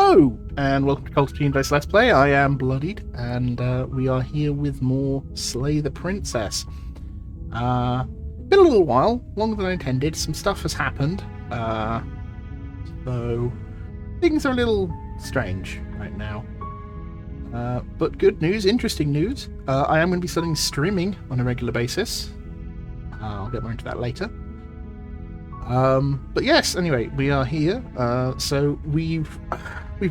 Hello, and welcome to Cult of Team Dice Let's Play. I am Bloodied, and we are here with more Slay the Princess. Been a little while, longer than I intended. Some stuff has happened, so things are a little strange right now. But good news, interesting news. I am going to be starting streaming on a regular basis. I'll get more into that later. But yes, anyway, we are here. So we've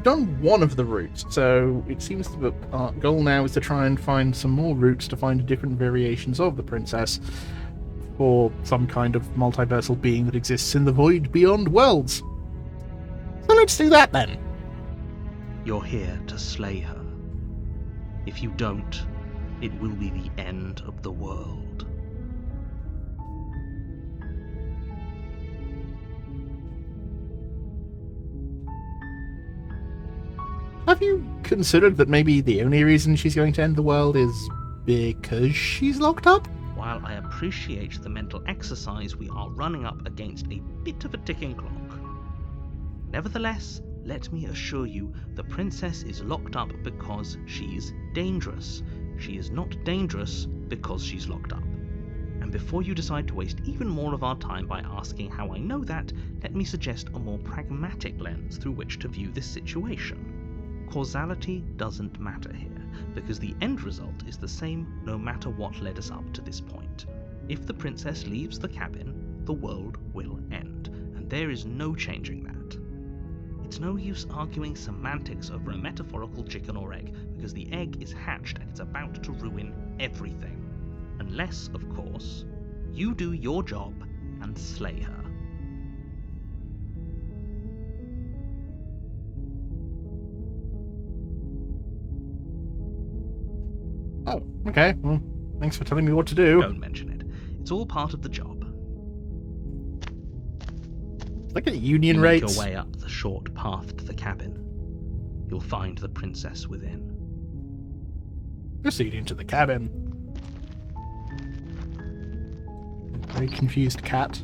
done one of the routes. So it seems that our goal now is to try and find some more routes to find different variations of the princess for some kind of multiversal being that exists in the void beyond worlds. So let's do that then. You're here to slay her. If you don't, it will be the end of the world. Have you considered that maybe the only reason she's going to end the world is because she's locked up? While I appreciate the mental exercise, we are running up against a bit of a ticking clock. Nevertheless, let me assure you, the princess is locked up because she's dangerous. She is not dangerous because she's locked up. And before you decide to waste even more of our time by asking how I know that, let me suggest a more pragmatic lens through which to view this situation. Causality doesn't matter here, because the end result is the same no matter what led us up to this point. If the princess leaves the cabin, the world will end, and there is no changing that. It's no use arguing semantics over a metaphorical chicken or egg, because the egg is hatched and it's about to ruin everything. Unless, of course, you do your job and slay her. Oh, okay. Well, thanks for telling me what to do. Don't mention it. It's all part of the job. Look at union You rates. make your way up the short path to the cabin. You'll find the princess within. Proceed into the cabin. Very confused cat.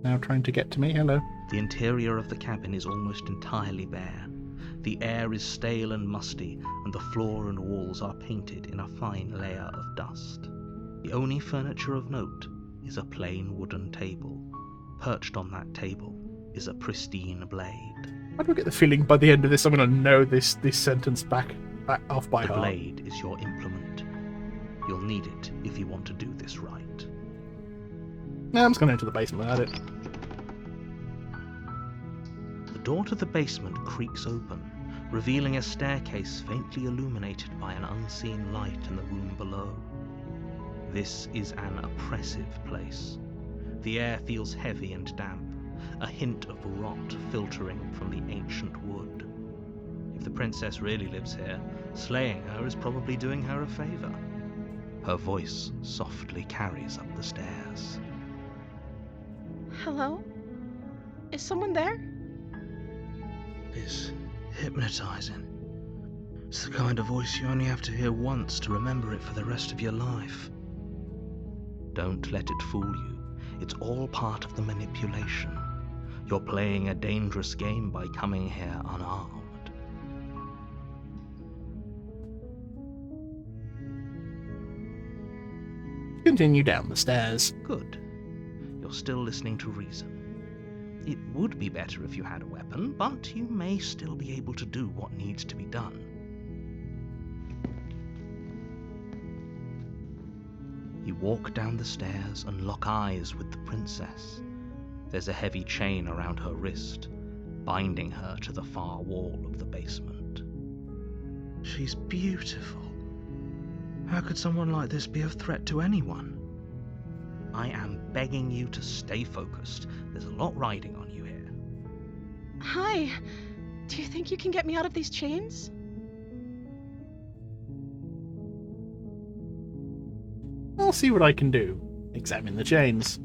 Now trying to get to me. Hello. The interior of the cabin is almost entirely bare. The air is stale and musty, and the floor and walls are painted in a fine layer of dust. The only furniture of note is a plain wooden table. Perched on that table is a pristine blade. I do get the feeling by the end of this I'm going to know this sentence back off by The heart. blade is your implement. You'll need it if you want to do this right. No, I'm just going to enter the basement without it. The door to the basement creaks open, revealing a staircase faintly illuminated by an unseen light in the room below. This is an oppressive place. The air feels heavy and damp, a hint of rot filtering from the ancient wood. If the princess really lives here, slaying her is probably doing her a favor. Her voice softly carries up the stairs. Hello? Is someone there? It's hypnotizing. It's the kind of voice you only have to hear once to remember it for the rest of your life. Don't let it fool you. It's all part of the manipulation. You're playing a dangerous game by coming here unarmed. Continue down the stairs. Good. You're still listening to reason. It would be better if you had a weapon, but you may still be able to do what needs to be done. You walk down the stairs and lock eyes with the princess. There's a heavy chain around her wrist, binding her to the far wall of the basement. She's beautiful. How could someone like this be a threat to anyone? I am begging you to stay focused. There's a lot riding on you here. Hi. Do you think you can get me out of these chains? I'll see what I can do. Examine the chains.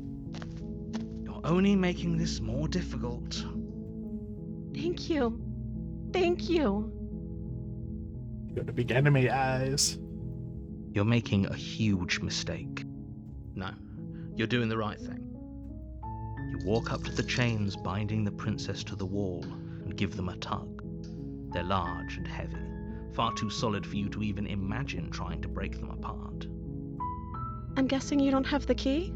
You're only making this more difficult. Thank you. Thank you. You've got the big enemy eyes. You're making a huge mistake. No, you're doing the right thing. You walk up to the chains binding the princess to the wall and give them a tug. They're large and heavy, far too solid for you to even imagine trying to break them apart. I'm guessing you don't have the key?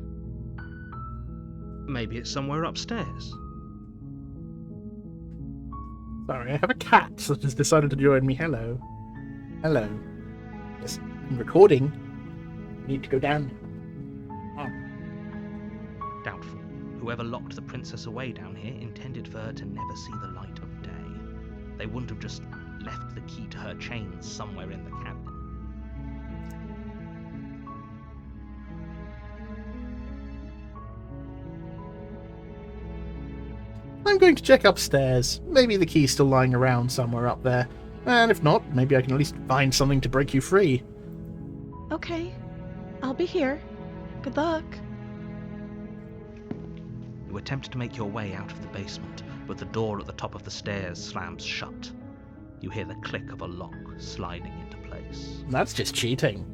Maybe it's somewhere upstairs. Sorry, I have a cat that has decided to join me. Hello. Hello. Yes, I'm recording. Need to go down. Oh. Doubtful. Whoever locked the princess away down here intended for her to never see the light of day. They wouldn't have just left the key to her chains somewhere in the cabin. I'm going to check upstairs. Maybe the key's still lying around somewhere up there. And if not, maybe I can at least find something to break you free. Okay. I'll be here. Good luck. You attempt to make your way out of the basement, but the door at the top of the stairs slams shut. You hear the click of a lock sliding into place. That's just cheating.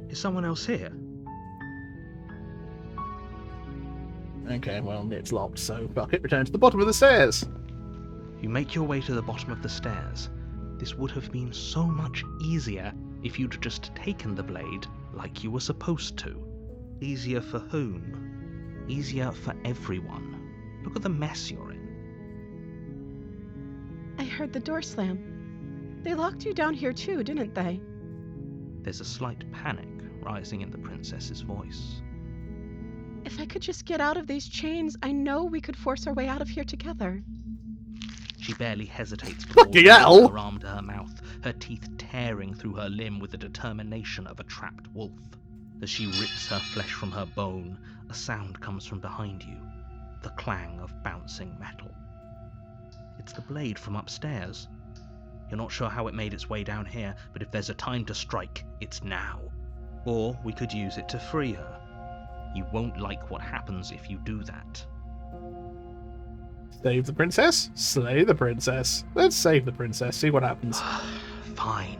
Is someone else here? Okay, well, it's locked, so fuck it, return to the bottom of the stairs. You make your way to the bottom of the stairs. This would have been so much easier if you'd just taken the blade like you were supposed to. Easier for whom? Easier for everyone. Look at the mess you're in. I heard the door slam. They locked you down here too, didn't they? There's a slight panic rising in the princess's voice. If I could just get out of these chains, I know we could force our way out of here together. She barely hesitates before Fucking hell! her arm to her mouth, her teeth tearing through her limb with the determination of a trapped wolf. As she rips her flesh from her bone, a sound comes from behind you, the clang of bouncing metal. It's the blade from upstairs. You're not sure how it made its way down here, but if there's a time to strike, it's now. Or we could use it to free her. You won't like what happens if you do that. Save the princess? Slay the princess. Let's save the princess, see what happens. Fine.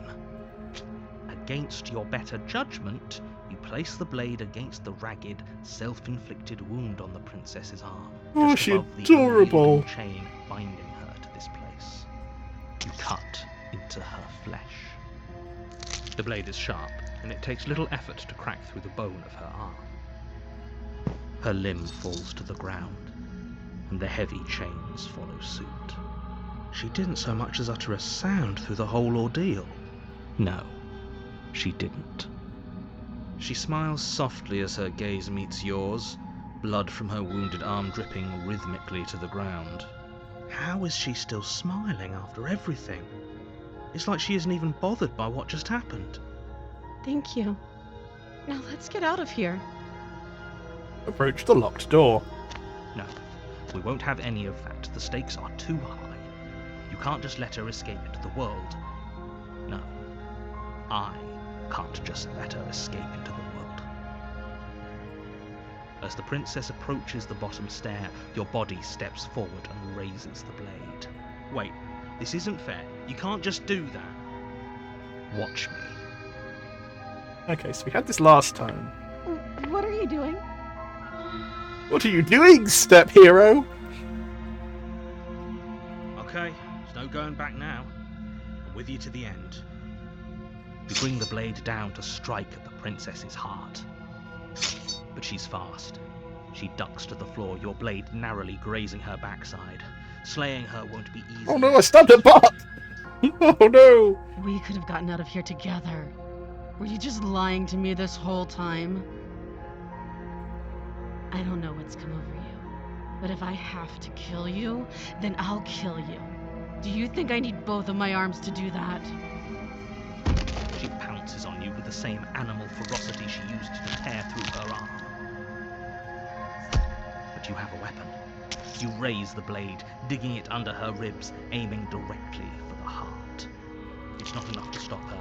Against your better judgment, you place the blade against the ragged, self-inflicted wound on the princess's arm. Oh, just she's above the adorable. unending chain binding her to this place. You cut into her flesh. The blade is sharp, and it takes little effort to crack through the bone of her arm. Her limb falls to the ground, and the heavy chains follow suit. She didn't so much as utter a sound through the whole ordeal. No, she didn't. She smiles softly as her gaze meets yours, blood from her wounded arm dripping rhythmically to the ground. How is she still smiling after everything? It's like she isn't even bothered by what just happened. Thank you. Now let's get out of here. Approach the locked door. No, we won't have any of that. The stakes are too high. You can't just let her escape into the world. No, I can't just let her escape into the world. As the princess approaches the bottom stair, your body steps forward and raises the blade. Wait, this isn't fair. You can't just do that. Watch me. Okay, so we had this last time. What are you doing? What are you doing, step hero? Okay, there's no going back now. I'm with you to the end. You bring the blade down to strike at the princess's heart. But she's fast. She ducks to the floor, your blade narrowly grazing her backside. Slaying her won't be easy. Oh no, I stabbed her butt! Oh no! We could have gotten out of here together. Were you just lying to me this whole time? I don't know what's come over you, but if I have to kill you, then I'll kill you. Do you think I need both of my arms to do that? She pounces on you with the same animal ferocity she used to tear through her arm. But you have a weapon. You raise the blade, digging it under her ribs, aiming directly for the heart. It's not enough to stop her.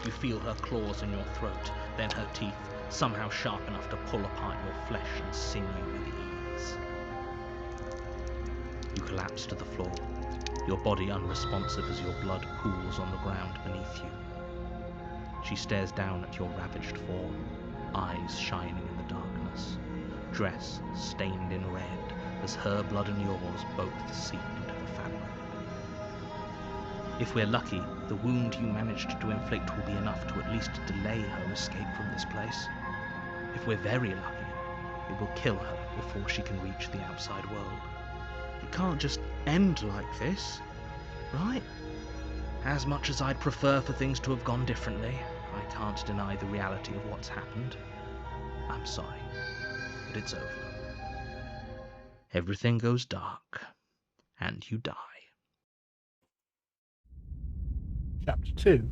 You feel her claws in your throat, then her teeth, somehow sharp enough to pull apart your flesh and sinew with ease. You collapse to the floor, your body unresponsive as your blood pools on the ground beneath you. She stares down at your ravaged form, eyes shining in the darkness, dress stained in red as her blood and yours both seep into the fabric. If we're lucky, the wound you managed to inflict will be enough to at least delay her escape from this place. If we're very lucky, it will kill her before she can reach the outside world. It can't just end like this, right? As much as I'd prefer for things to have gone differently, I can't deny the reality of what's happened. I'm sorry, but it's over. Everything goes dark, and you die. Chapter 2.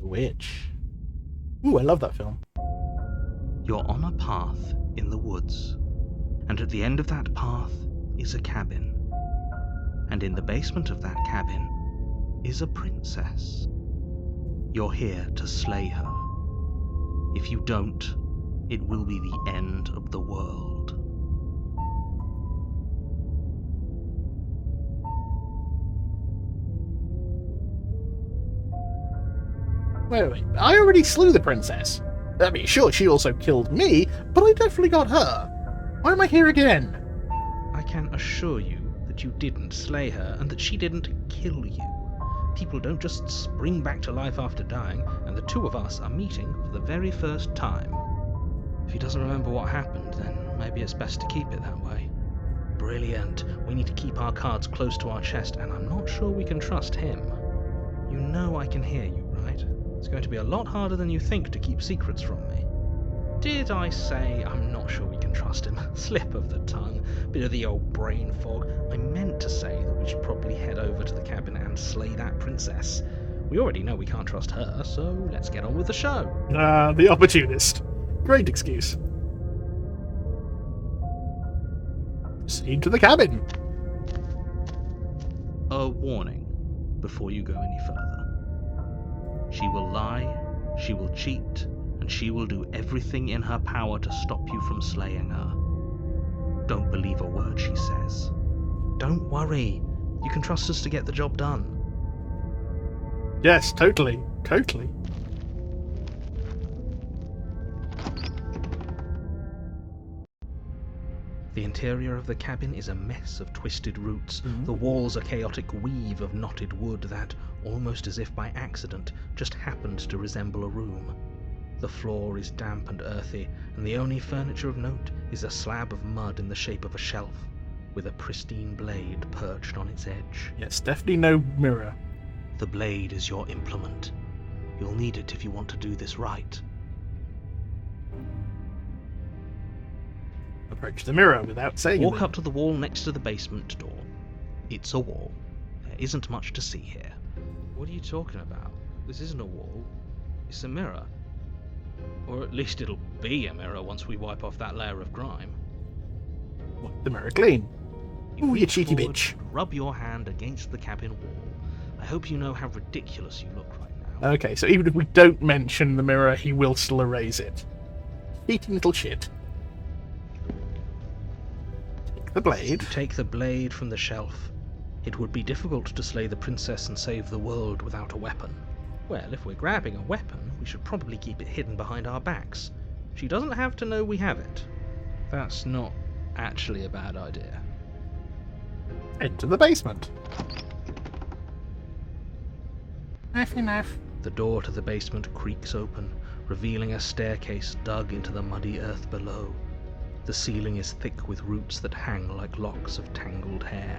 The Witch. Ooh, I love that film. You're on a path in the woods, and at the end of that path is a cabin. And in the basement of that cabin is a princess. You're here to slay her. If you don't, it will be the end of the world. Wait. I already slew the princess. I mean, sure, she also killed me, but I definitely got her. Why am I here again? I can assure you that you didn't slay her and that she didn't kill you. People don't just spring back to life after dying, and the two of us are meeting for the very first time. If he doesn't remember what happened, then maybe it's best to keep it that way. Brilliant. We need to keep our cards close to our chest, and I'm not sure we can trust him. You know I can hear you, right? It's going to be a lot harder than you think to keep secrets from me. Did I say I'm not sure we can trust him? Slip of the tongue, bit of the old brain fog. I meant to say that we should probably head over to the cabin and slay that princess. We already know we can't trust her, so let's get on with the show. The opportunist. Great excuse. Proceed to the cabin. A warning before you go any further. She will lie, she will cheat, and she will do everything in her power to stop you from slaying her. Don't believe a word she says. Don't worry. You can trust us to get the job done. Yes, totally. The interior of the cabin is a mess of twisted roots. The walls a chaotic weave of knotted wood that, almost as if by accident, just happened to resemble a room. The floor is damp and earthy, and the only furniture of note is a slab of mud in the shape of a shelf, with a pristine blade perched on its edge. Yes, definitely no mirror. The blade is your implement. You'll need it if you want to do this right. Approach the mirror without saying Walk anything. up to the wall next to the basement door. It's a wall. There isn't much to see here. What are you talking about? This isn't a wall. It's a mirror. Or at least it'll be a mirror once we wipe off that layer of grime. Wipe the mirror clean. You Ooh, you reach cheeky forward bitch. and rub your hand against the cabin wall. I hope you know how ridiculous you look right now. Okay, so even if we don't mention the mirror, he will still erase it. Cheating little shit. Take the blade. You take the blade from the shelf. It would be difficult to slay the princess and save the world without a weapon. Well, if we're grabbing a weapon, we should probably keep it hidden behind our backs. She doesn't have to know we have it. That's not actually a bad idea. Enter the basement. Enough. The door to the basement creaks open, revealing a staircase dug into the muddy earth below. The ceiling is thick with roots that hang like locks of tangled hair.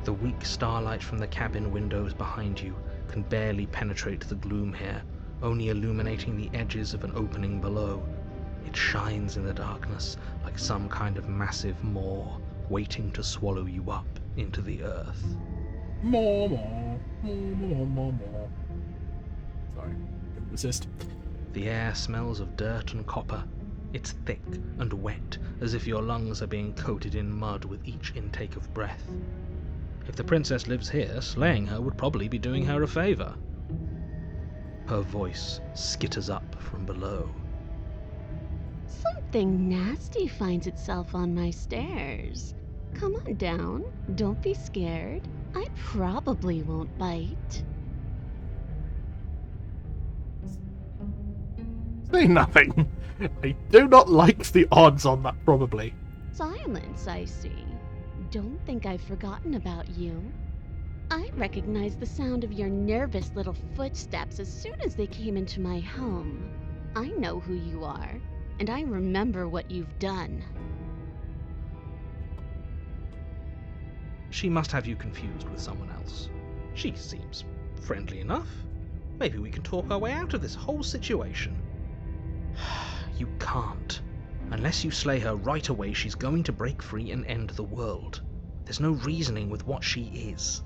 The weak starlight from the cabin windows behind you can barely penetrate the gloom here, only illuminating the edges of an opening below. It shines in the darkness like some kind of massive maw, waiting to swallow you up into the earth. More. Sorry, couldn't resist. The air smells of dirt and copper. It's thick and wet, as if your lungs are being coated in mud with each intake of breath. If the princess lives here, slaying her would probably be doing her a favor. Her voice skitters up from below. Something nasty finds itself on my stairs. Come on down. Don't be scared. I probably won't bite. Say nothing. I do not like the odds on that, probably. Silence, I see. Don't think I've forgotten about you. I recognized the sound of your nervous little footsteps as soon as they came into my home. I know who you are, and I remember what you've done. She must have you confused with someone else. She seems friendly enough. Maybe we can talk our way out of this whole situation. You can't. Unless you slay her right away, she's going to break free and end the world. There's no reasoning with what she is.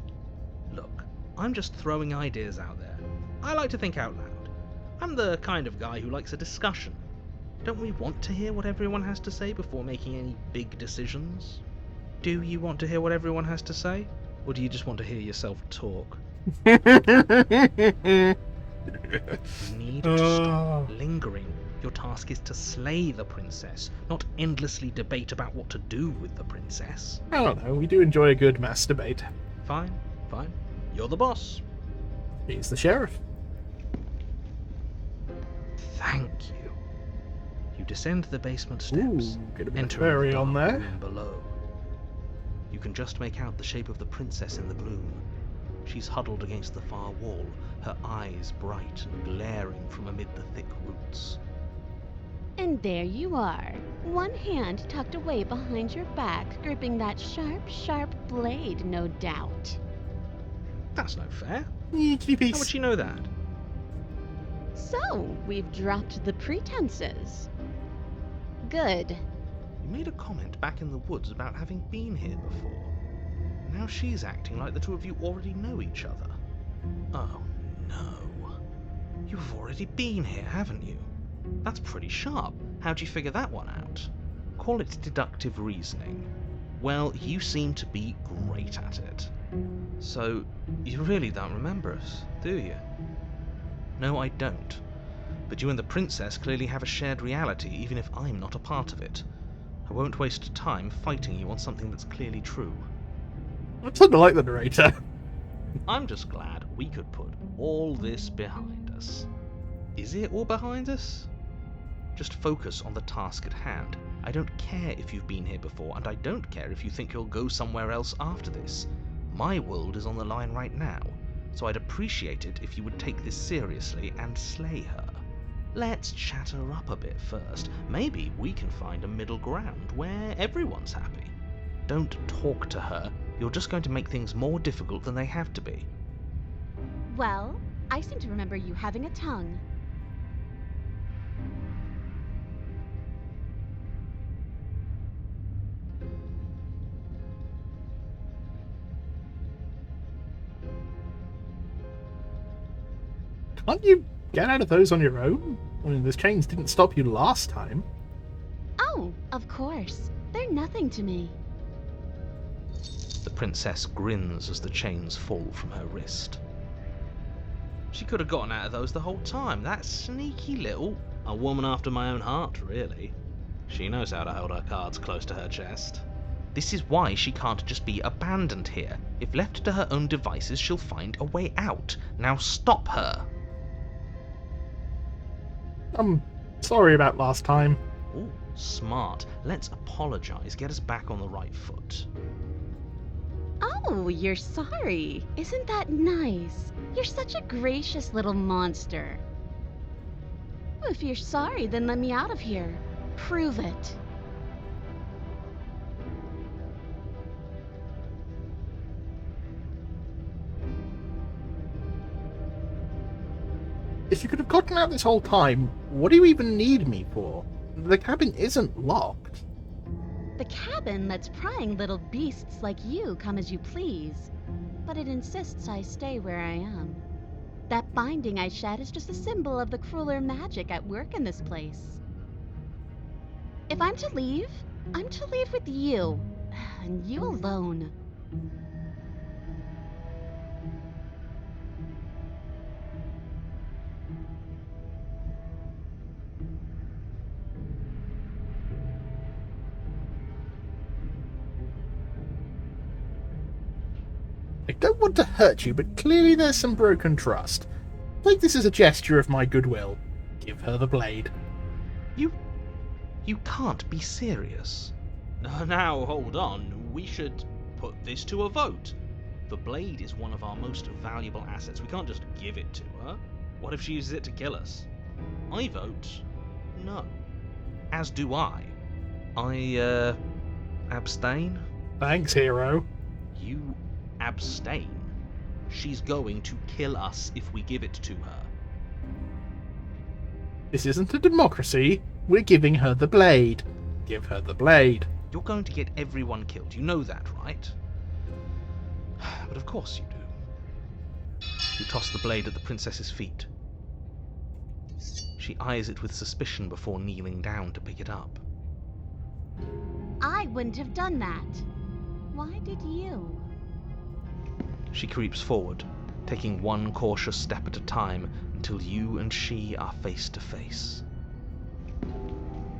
Look, I'm just throwing ideas out there. I like to think out loud. I'm the kind of guy who likes a discussion. Don't we want to hear what everyone has to say before making any big decisions? Do you want to hear what everyone has to say? Or do you just want to hear yourself talk? You need to stop lingering. Your task is to slay the princess, not endlessly debate about what to do with the princess. I don't know, we do enjoy a good mass debate. Fine. You're the boss. He's the sheriff. Thank you. You descend the basement steps, Ooh, get a bit of entering fairy the on dark there. room below. You can just make out the shape of the princess in the gloom. She's huddled against the far wall, her eyes bright and glaring from amid the thick roots. And there you are, one hand tucked away behind your back, gripping that sharp, sharp blade, no doubt. That's no fair. Kitty How piece. would she know that? So, we've dropped the pretenses. Good. You made a comment back in the woods about having been here before. Now she's acting like the two of you already know each other. Oh no. You've already been here, haven't you? That's pretty sharp. How'd you figure that one out? Call it deductive reasoning. Well, you seem to be great at it. So, you really don't remember us, do you? No, I don't. But you and the princess clearly have a shared reality, even if I'm not a part of it. I won't waste time fighting you on something that's clearly true. I sort of like the narrator. I'm just glad we could put all this behind us. Is it all behind us? Just focus on the task at hand. I don't care if you've been here before, and I don't care if you think you'll go somewhere else after this. My world is on the line right now, so I'd appreciate it if you would take this seriously and slay her. Let's chat her up a bit first. Maybe we can find a middle ground where everyone's happy. Don't talk to her. You're just going to make things more difficult than they have to be. Well, I seem to remember you having a tongue. Can't you get out of those on your own? I mean, those chains didn't stop you last time. Oh, of course. They're nothing to me. The princess grins as the chains fall from her wrist. She could have gotten out of those the whole time. That sneaky little... A woman after my own heart, really. She knows how to hold her cards close to her chest. This is why she can't just be abandoned here. If left to her own devices, she'll find a way out. Now stop her. I'm sorry about last time. Ooh, smart. Let's apologize. Get us back on the right foot. Oh, you're sorry. Isn't that nice? You're such a gracious little monster. If you're sorry, then let me out of here. Prove it. If you could have gotten out this whole time, what do you even need me for? The cabin isn't locked. The cabin lets prying little beasts like you come as you please, but it insists I stay where I am. That binding I shed is just a symbol of the crueler magic at work in this place. If I'm to leave, I'm to leave with you, and you alone. I don't want to hurt you, but clearly there's some broken trust. Take this as a gesture of my goodwill. Give her the blade. You can't be serious. Now, hold on. We should put this to a vote. The blade is one of our most valuable assets. We can't just give it to her. What if she uses it to kill us? I vote no. As do I. I abstain. Thanks, hero. You abstain. She's going to kill us if we give it to her. This isn't a democracy. We're giving her the blade. Give her the blade. You're going to get everyone killed. You know that, right? But of course you do. You toss the blade at the princess's feet. She eyes it with suspicion before kneeling down to pick it up. I wouldn't have done that. Why did you? She creeps forward, taking one cautious step at a time until you and she are face to face.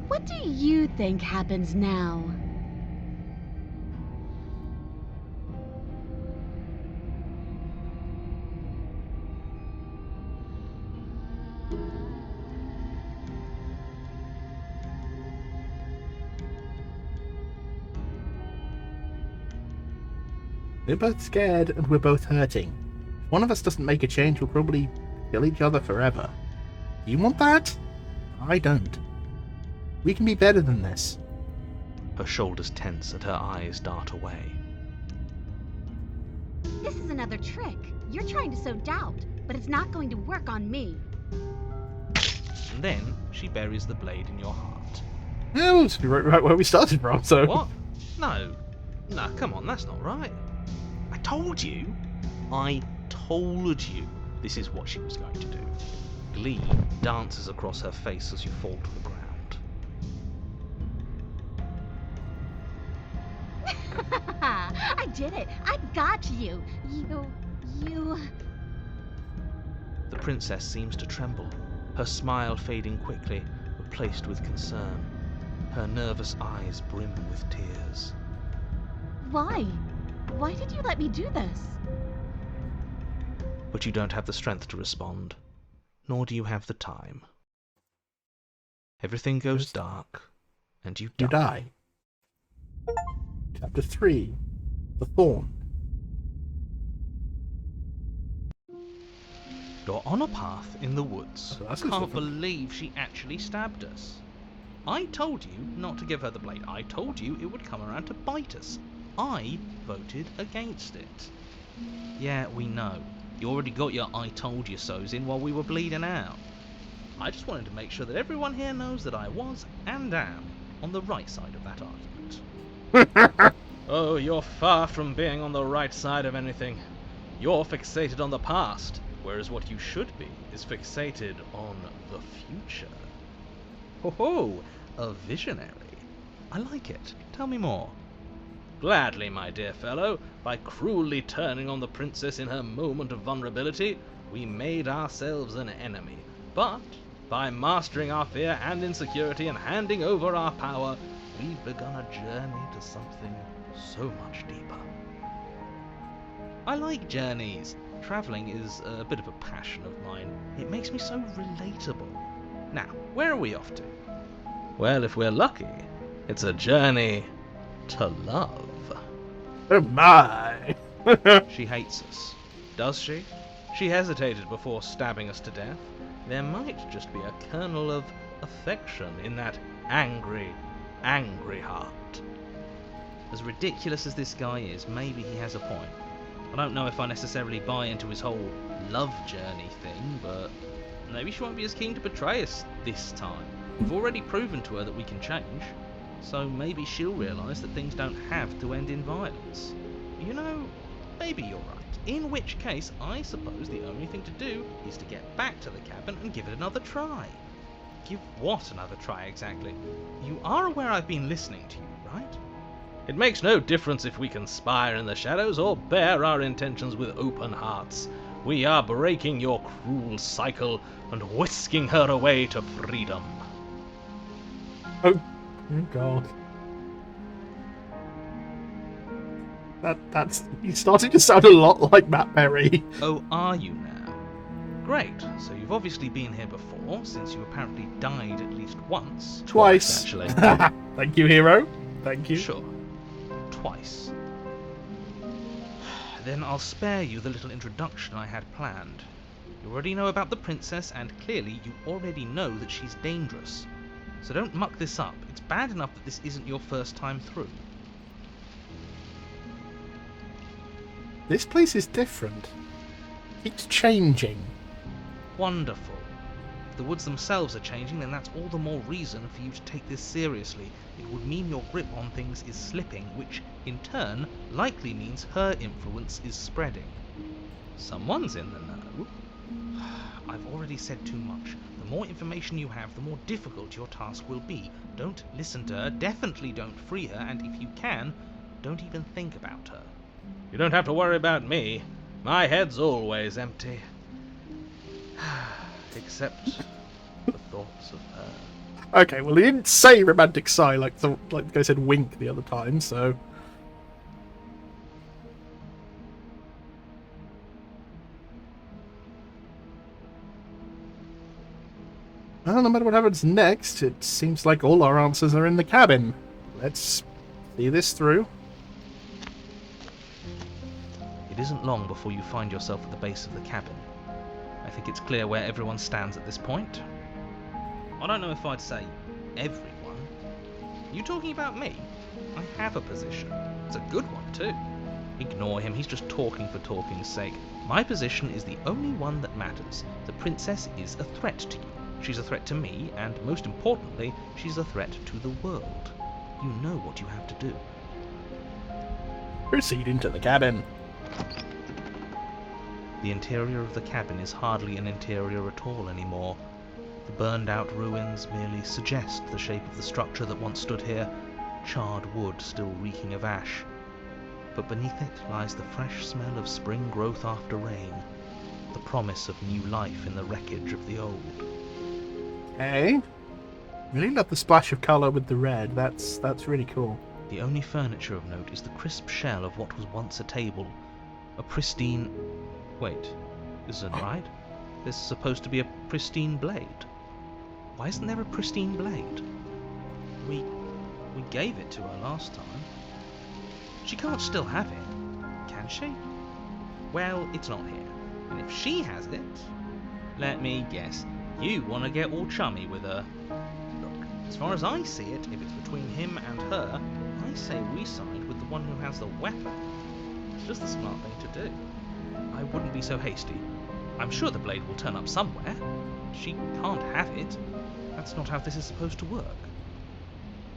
What do you think happens now? We're both scared and we're both hurting. If one of us doesn't make a change, we'll probably kill each other forever. You want that? I don't. We can be better than this. Her shoulders tense and her eyes dart away. This is another trick. You're trying to sow doubt, but it's not going to work on me. And then she buries the blade in your heart. Yeah, we'll just be right where we started from, so... What? No, come on, that's not right. I told you this is what she was going to do. Glee dances across her face as you fall to the ground. I did it. I got you. You... The princess seems to tremble, her smile fading quickly, replaced with concern. Her nervous eyes brim with tears. Why? Why did you let me do this? But you don't have the strength to respond, nor do you have the time. Everything goes dark, and you die. You die. Chapter 3. The Thorn. You're on a path in the woods. Oh, that's Can't different. believe she actually stabbed us. I told you not to give her the blade. I told you it would come around to bite us. I voted against it. Yeah, we know. You already got your I told you so's in while we were bleeding out. I just wanted to make sure that everyone here knows that I was and am on the right side of that argument. Oh, you're far from being on the right side of anything. You're fixated on the past, whereas what you should be is fixated on the future. Ho ho, a visionary. I like it. Tell me more. Gladly, my dear fellow. By cruelly turning on the princess in her moment of vulnerability, we made ourselves an enemy. But by mastering our fear and insecurity and handing over our power, we've begun a journey to something so much deeper. I like journeys. Travelling is a bit of a passion of mine. It makes me so relatable. Now, where are we off to? Well, if we're lucky, it's a journey to love. Oh my! She hates us. Does she? She hesitated before stabbing us to death. There might just be a kernel of affection in that angry, angry heart. As ridiculous as this guy is, maybe he has a point. I don't know if I necessarily buy into his whole love journey thing, but maybe she won't be as keen to betray us this time. We've already proven to her that we can change, so maybe she'll realise that things don't have to end in violence. You know, maybe you're right. In which case, I suppose the only thing to do is to get back to the cabin and give it another try. Give what another try exactly? You are aware I've been listening to you, right? It makes no difference if we conspire in the shadows or bear our intentions with open hearts. We are breaking your cruel cycle and whisking her away to freedom. Oh god. That's... He's starting to sound a lot like Matt Berry. Oh, are you now? Great, so you've obviously been here before, since you apparently died at least once. Twice. Actually. Thank you, hero. Thank you. Sure. Twice. Then I'll spare you the little introduction I had planned. You already know about the princess, and clearly you already know that she's dangerous. So don't muck this up. It's bad enough that this isn't your first time through. This place is different. It's changing. Wonderful. If the woods themselves are changing, then that's all the more reason for you to take this seriously. It would mean your grip on things is slipping, which, in turn, likely means her influence is spreading. Someone's in the know. I've already said too much. The more information you have, the more difficult your task will be. Don't listen to her, definitely don't free her, and if you can, don't even think about her. You don't have to worry about me. My head's always empty. Except the thoughts of her. Okay, well, he didn't say romantic sigh like the guy said wink the other time, so... Well, no matter what happens next, it seems like all our answers are in the cabin. Let's see this through. It isn't long before you find yourself at the base of the cabin. I think it's clear where everyone stands at this point. I don't know if I'd say everyone. You talking about me? I have a position. It's a good one, too. Ignore him, he's just talking for talking's sake. My position is the only one that matters. The princess is a threat to you. She's a threat to me, and most importantly, she's a threat to the world. You know what you have to do. Proceed into the cabin. The interior of the cabin is hardly an interior at all anymore. The burned-out ruins merely suggest the shape of the structure that once stood here, charred wood still reeking of ash. But beneath it lies the fresh smell of spring growth after rain, the promise of new life in the wreckage of the old. Hey, really love the splash of colour with the red. That's really cool. The only furniture of note is the crisp shell of what was once a table, a pristine... Wait, isn't right? There's supposed to be a pristine blade. Why isn't there a pristine blade? We gave it to her last time. She can't still have it, can she? Well, it's not here. And if she has it, let me guess, you want to get all chummy with her. Look, as far as I see it, if it's between him and her, I say we side with the one who has the weapon. It's just the smart thing to do. I wouldn't be so hasty. I'm sure the blade will turn up somewhere. She can't have it. That's not how this is supposed to work.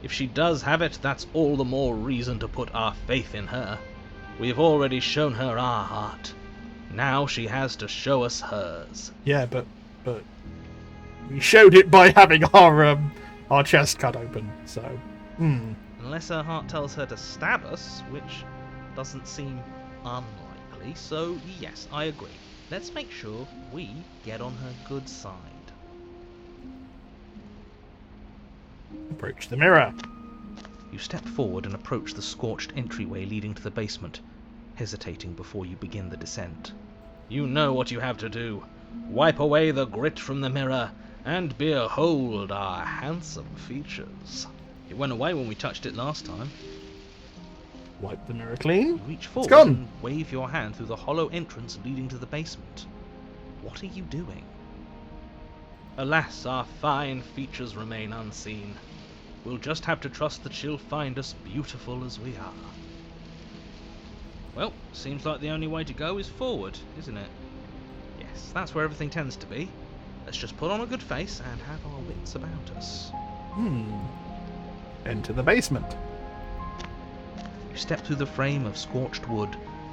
If she does have it, that's all the more reason to put our faith in her. We have already shown her our heart. Now she has to show us hers. Yeah, but we showed it by having our chest cut open. So, Unless her heart tells her to stab us, which doesn't seem unlikely. So yes, I agree. Let's make sure we get on her good side. Approach the mirror. You step forward and approach the scorched entryway leading to the basement, hesitating before you begin the descent. You know what you have to do. Wipe away the grit from the mirror, and behold our handsome features. It went away when we touched it last time. Wipe the mirror clean. You reach forward gone. and wave your hand through the hollow entrance leading to the basement. What are you doing? Alas, our fine features remain unseen. We'll just have to trust that she'll find us beautiful as we are. Well, seems like the only way to go is forward, isn't it? Yes, that's where everything tends to be. Let's just put on a good face and have our wits about us. Enter the basement. You step through the frame of scorched wood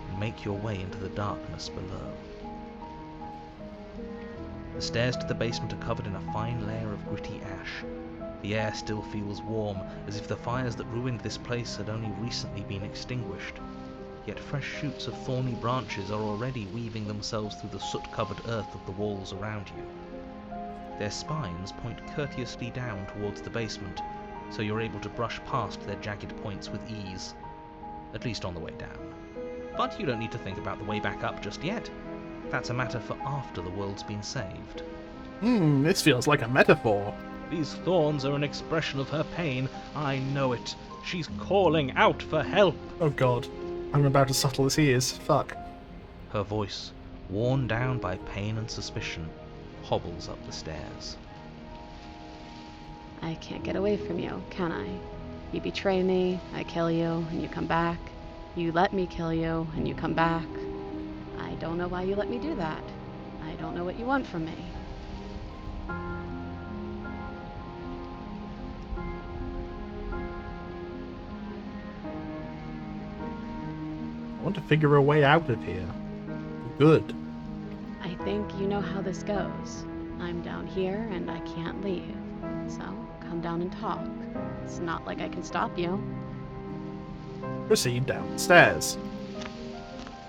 and make your way into the darkness below. The stairs to the basement are covered in a fine layer of gritty ash. The air still feels warm, as if the fires that ruined this place had only recently been extinguished. Yet fresh shoots of thorny branches are already weaving themselves through the soot-covered earth of the walls around you. Their spines point courteously down towards the basement, so you're able to brush past their jagged points with ease. At least on the way down. But you don't need to think about the way back up just yet. That's a matter for after the world's been saved. This feels like a metaphor. These thorns are an expression of her pain. I know it. She's calling out for help. Oh god. I'm about as subtle as he is. Fuck. Her voice, worn down by pain and suspicion, hobbles up the stairs. I can't get away from you, can I? You betray me, I kill you, and you come back. You let me kill you, and you come back. I don't know why you let me do that. I don't know what you want from me. I want to figure a way out of here. Good. I think you know how this goes. I'm down here, and I can't leave. So, come down and talk. It's not like I can stop you. Proceed down the stairs.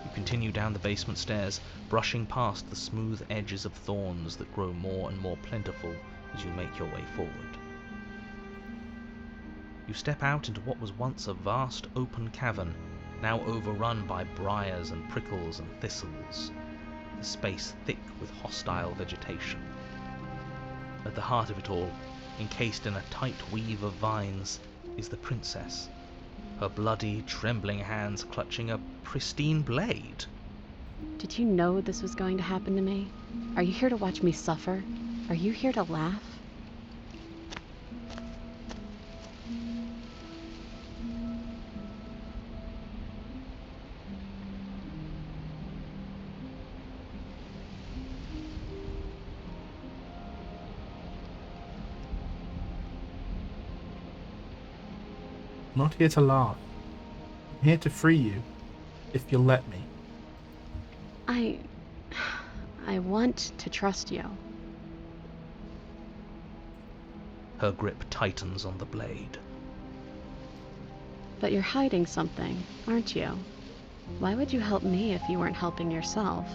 You continue down the basement stairs, brushing past the smooth edges of thorns that grow more and more plentiful as you make your way forward. You step out into what was once a vast open cavern, now overrun by briars and prickles and thistles, the space thick with hostile vegetation. At the heart of it all, encased in a tight weave of vines, is the princess, her bloody, trembling hands clutching a pristine blade. Did you know this was going to happen to me? Are you here to watch me suffer? Are you here to laugh? I'm not here to laugh. I'm here to free you, if you'll let me. I want to trust you. Her grip tightens on the blade. But you're hiding something, aren't you? Why would you help me if you weren't helping yourself?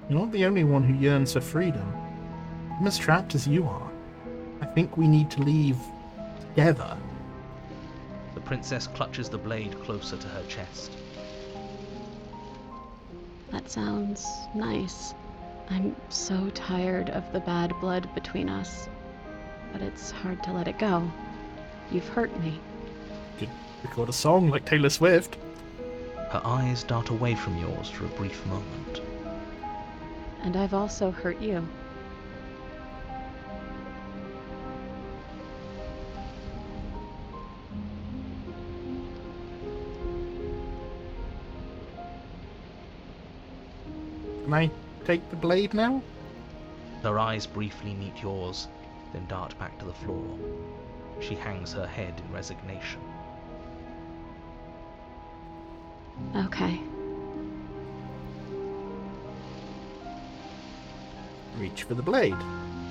You're not the only one who yearns for freedom. I'm as trapped as you are. I think we need to leave together. The princess clutches the blade closer to her chest. That sounds nice. I'm so tired of the bad blood between us. But it's hard to let it go. You've hurt me. Could record a song like Taylor Swift. Her eyes dart away from yours for a brief moment. And I've also hurt you. Can I take the blade now? Her eyes briefly meet yours, then dart back to the floor. She hangs her head in resignation. Okay. Reach for the blade.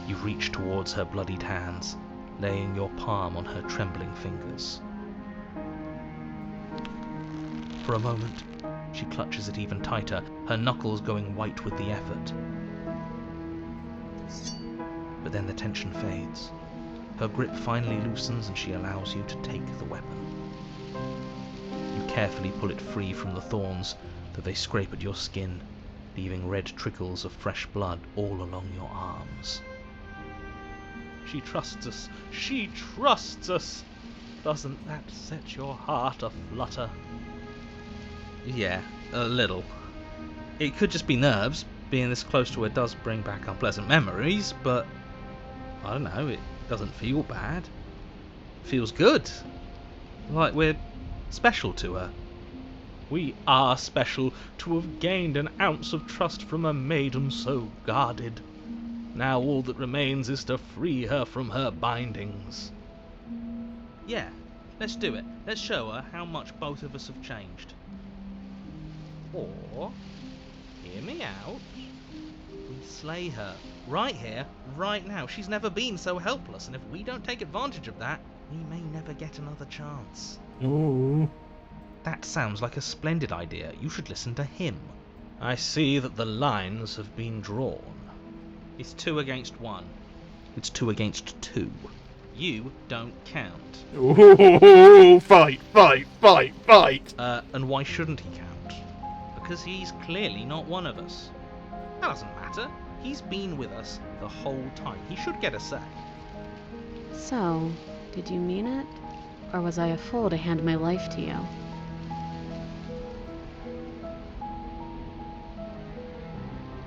You reach towards her bloodied hands, laying your palm on her trembling fingers. For a moment, she clutches it even tighter, her knuckles going white with the effort. But then the tension fades. Her grip finally loosens and she allows you to take the weapon. You carefully pull it free from the thorns, though they scrape at your skin, leaving red trickles of fresh blood all along your arms. She trusts us! She trusts us! Doesn't that set your heart aflutter? Yeah, a little. It could just be nerves. Being this close to her does bring back unpleasant memories, but I don't know, it doesn't feel bad. It feels good. Like we're special to her. We are special to have gained an ounce of trust from a maiden so guarded. Now all that remains is to free her from her bindings. Yeah, let's do it. Let's show her how much both of us have changed. Or, hear me out, we slay her, right here, right now. She's never been so helpless, and if we don't take advantage of that, we may never get another chance. Ooh. That sounds like a splendid idea. You should listen to him. I see that the lines have been drawn. It's 2 against 1. It's 2 against 2. You don't count. Ooh, fight, fight, fight, fight! And why shouldn't he count? Because he's clearly not one of us. That doesn't matter. He's been with us the whole time. He should get a say. So, did you mean it? Or was I a fool to hand my life to you?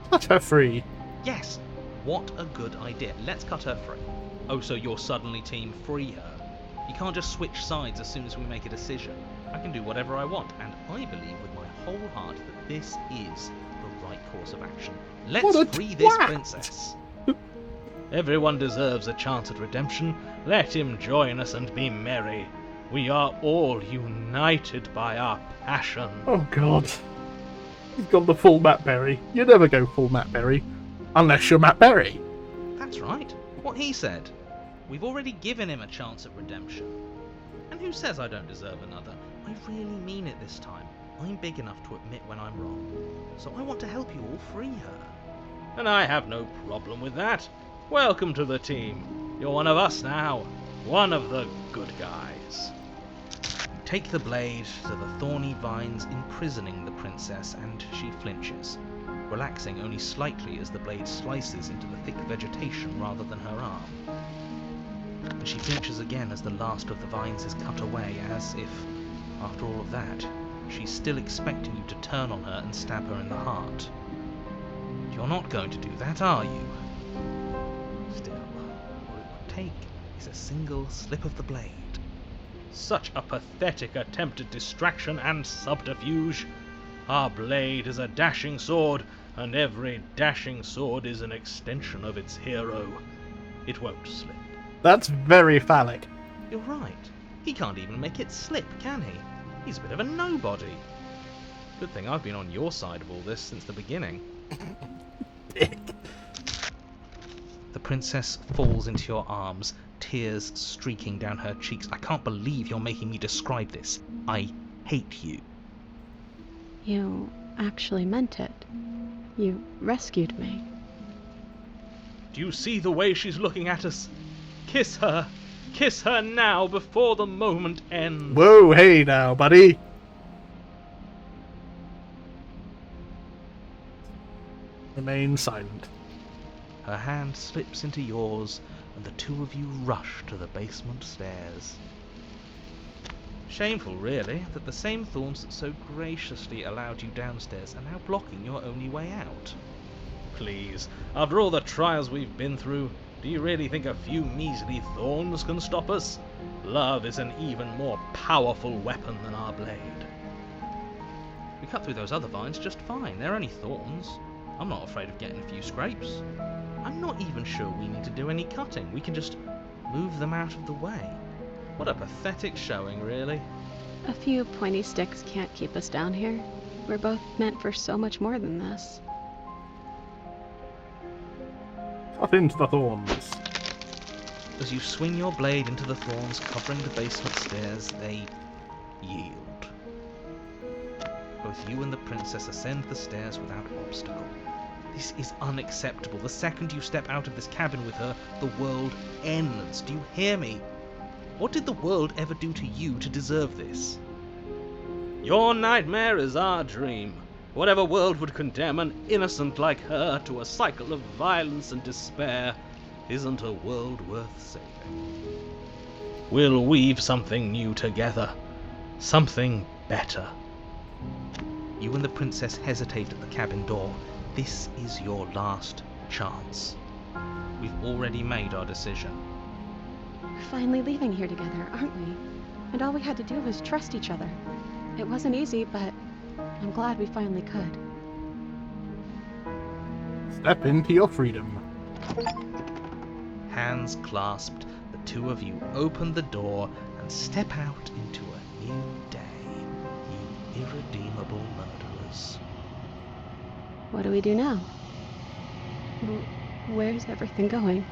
Cut her free. Yes, what a good idea. Let's cut her free. Oh, so you're suddenly team free her. You can't just switch sides as soon as we make a decision. I can do whatever I want, and I believe with my whole heart that this is the right course of action. Let's free this princess. Everyone deserves a chance at redemption. Let him join us and be merry. We are all united by our passion. Oh god. He's gone the full Matt Berry. You never go full Matt Berry. Unless you're Matt Berry. That's right. What he said. We've already given him a chance at redemption. And who says I don't deserve another? I really mean it this time. I'm big enough to admit when I'm wrong. So I want to help you all free her. And I have no problem with that. Welcome to the team. You're one of us now. One of the good guys. You take the blade to the thorny vines imprisoning the princess, and she flinches, relaxing only slightly as the blade slices into the thick vegetation rather than her arm. And she flinches again as the last of the vines is cut away, as if, after all of that, she's still expecting you to turn on her and stab her in the heart. You're not going to do that, are you? Still, all it would take is a single slip of the blade. Such a pathetic attempt at distraction and subterfuge. Our blade is a dashing sword, and every dashing sword is an extension of its hero. It won't slip. That's very phallic. You're right. He can't even make it slip, can he? He's a bit of a nobody. Good thing I've been on your side of all this since the beginning. The princess falls into your arms, tears streaking down her cheeks. I can't believe you're making me describe this. I hate you. You actually meant it. You rescued me. Do you see the way she's looking at us? Kiss her! Kiss her now before the moment ends! Whoa, hey now, buddy! Remain silent. Her hand slips into yours, and the two of you rush to the basement stairs. Shameful, really, that the same thorns that so graciously allowed you downstairs are now blocking your only way out. Please, after all the trials we've been through, do you really think a few measly thorns can stop us? Love is an even more powerful weapon than our blade. We cut through those other vines just fine. They're only thorns. I'm not afraid of getting a few scrapes. I'm not even sure we need to do any cutting. We can just move them out of the way. What a pathetic showing, really. A few pointy sticks can't keep us down here. We're both meant for so much more than this. Cut into the thorns. As you swing your blade into the thorns covering the basement stairs, they yield. Both you and the princess ascend the stairs without obstacle. This is unacceptable. The second you step out of this cabin with her, the world ends. Do you hear me? What did the world ever do to you to deserve this? Your nightmare is our dream. Whatever world would condemn an innocent like her to a cycle of violence and despair isn't a world worth saving. We'll weave something new together. Something better. You and the princess hesitate at the cabin door. This is your last chance. We've already made our decision. We're finally leaving here together, aren't we? And all we had to do was trust each other. It wasn't easy, but I'm glad we finally could. Step into your freedom. Hands clasped, the two of you open the door and step out into a new day, you irredeemable murderers. What do we do now? Where's everything going?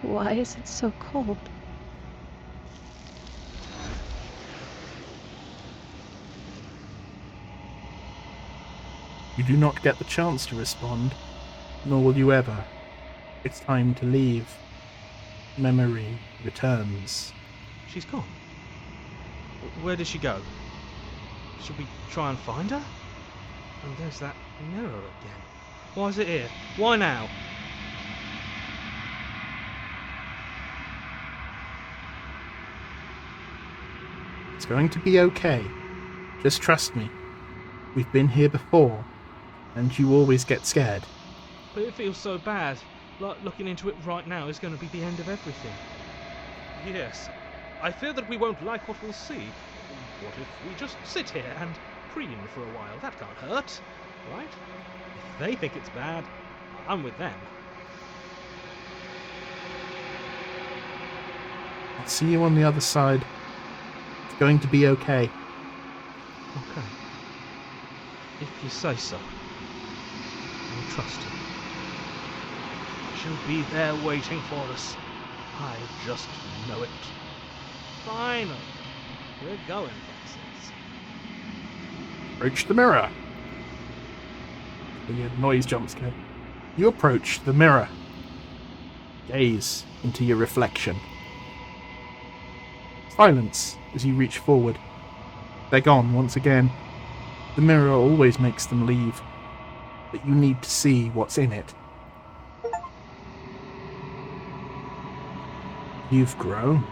Why is it so cold? You do not get the chance to respond, nor will you ever. It's time to leave. Memory returns. She's gone. Where did she go? Should we try and find her? Oh, there's that mirror again. Why is it here? Why now? It's going to be okay. Just trust me. We've been here before, and you always get scared. But it feels so bad. Like looking into it right now is going to be the end of everything. Yes. I fear that we won't like what we'll see. What if we just sit here and preen for a while? That can't hurt, right? If they think it's bad, I'm with them. I'll see you on the other side. It's going to be okay. Okay. If you say so. I'll trust you. She'll be there waiting for us. I just know it. Finally. We're going places. Approach the mirror. The noise jump scare. You approach the mirror. Gaze into your reflection. Silence as you reach forward. They're gone once again. The mirror always makes them leave, but you need to see what's in it. You've grown.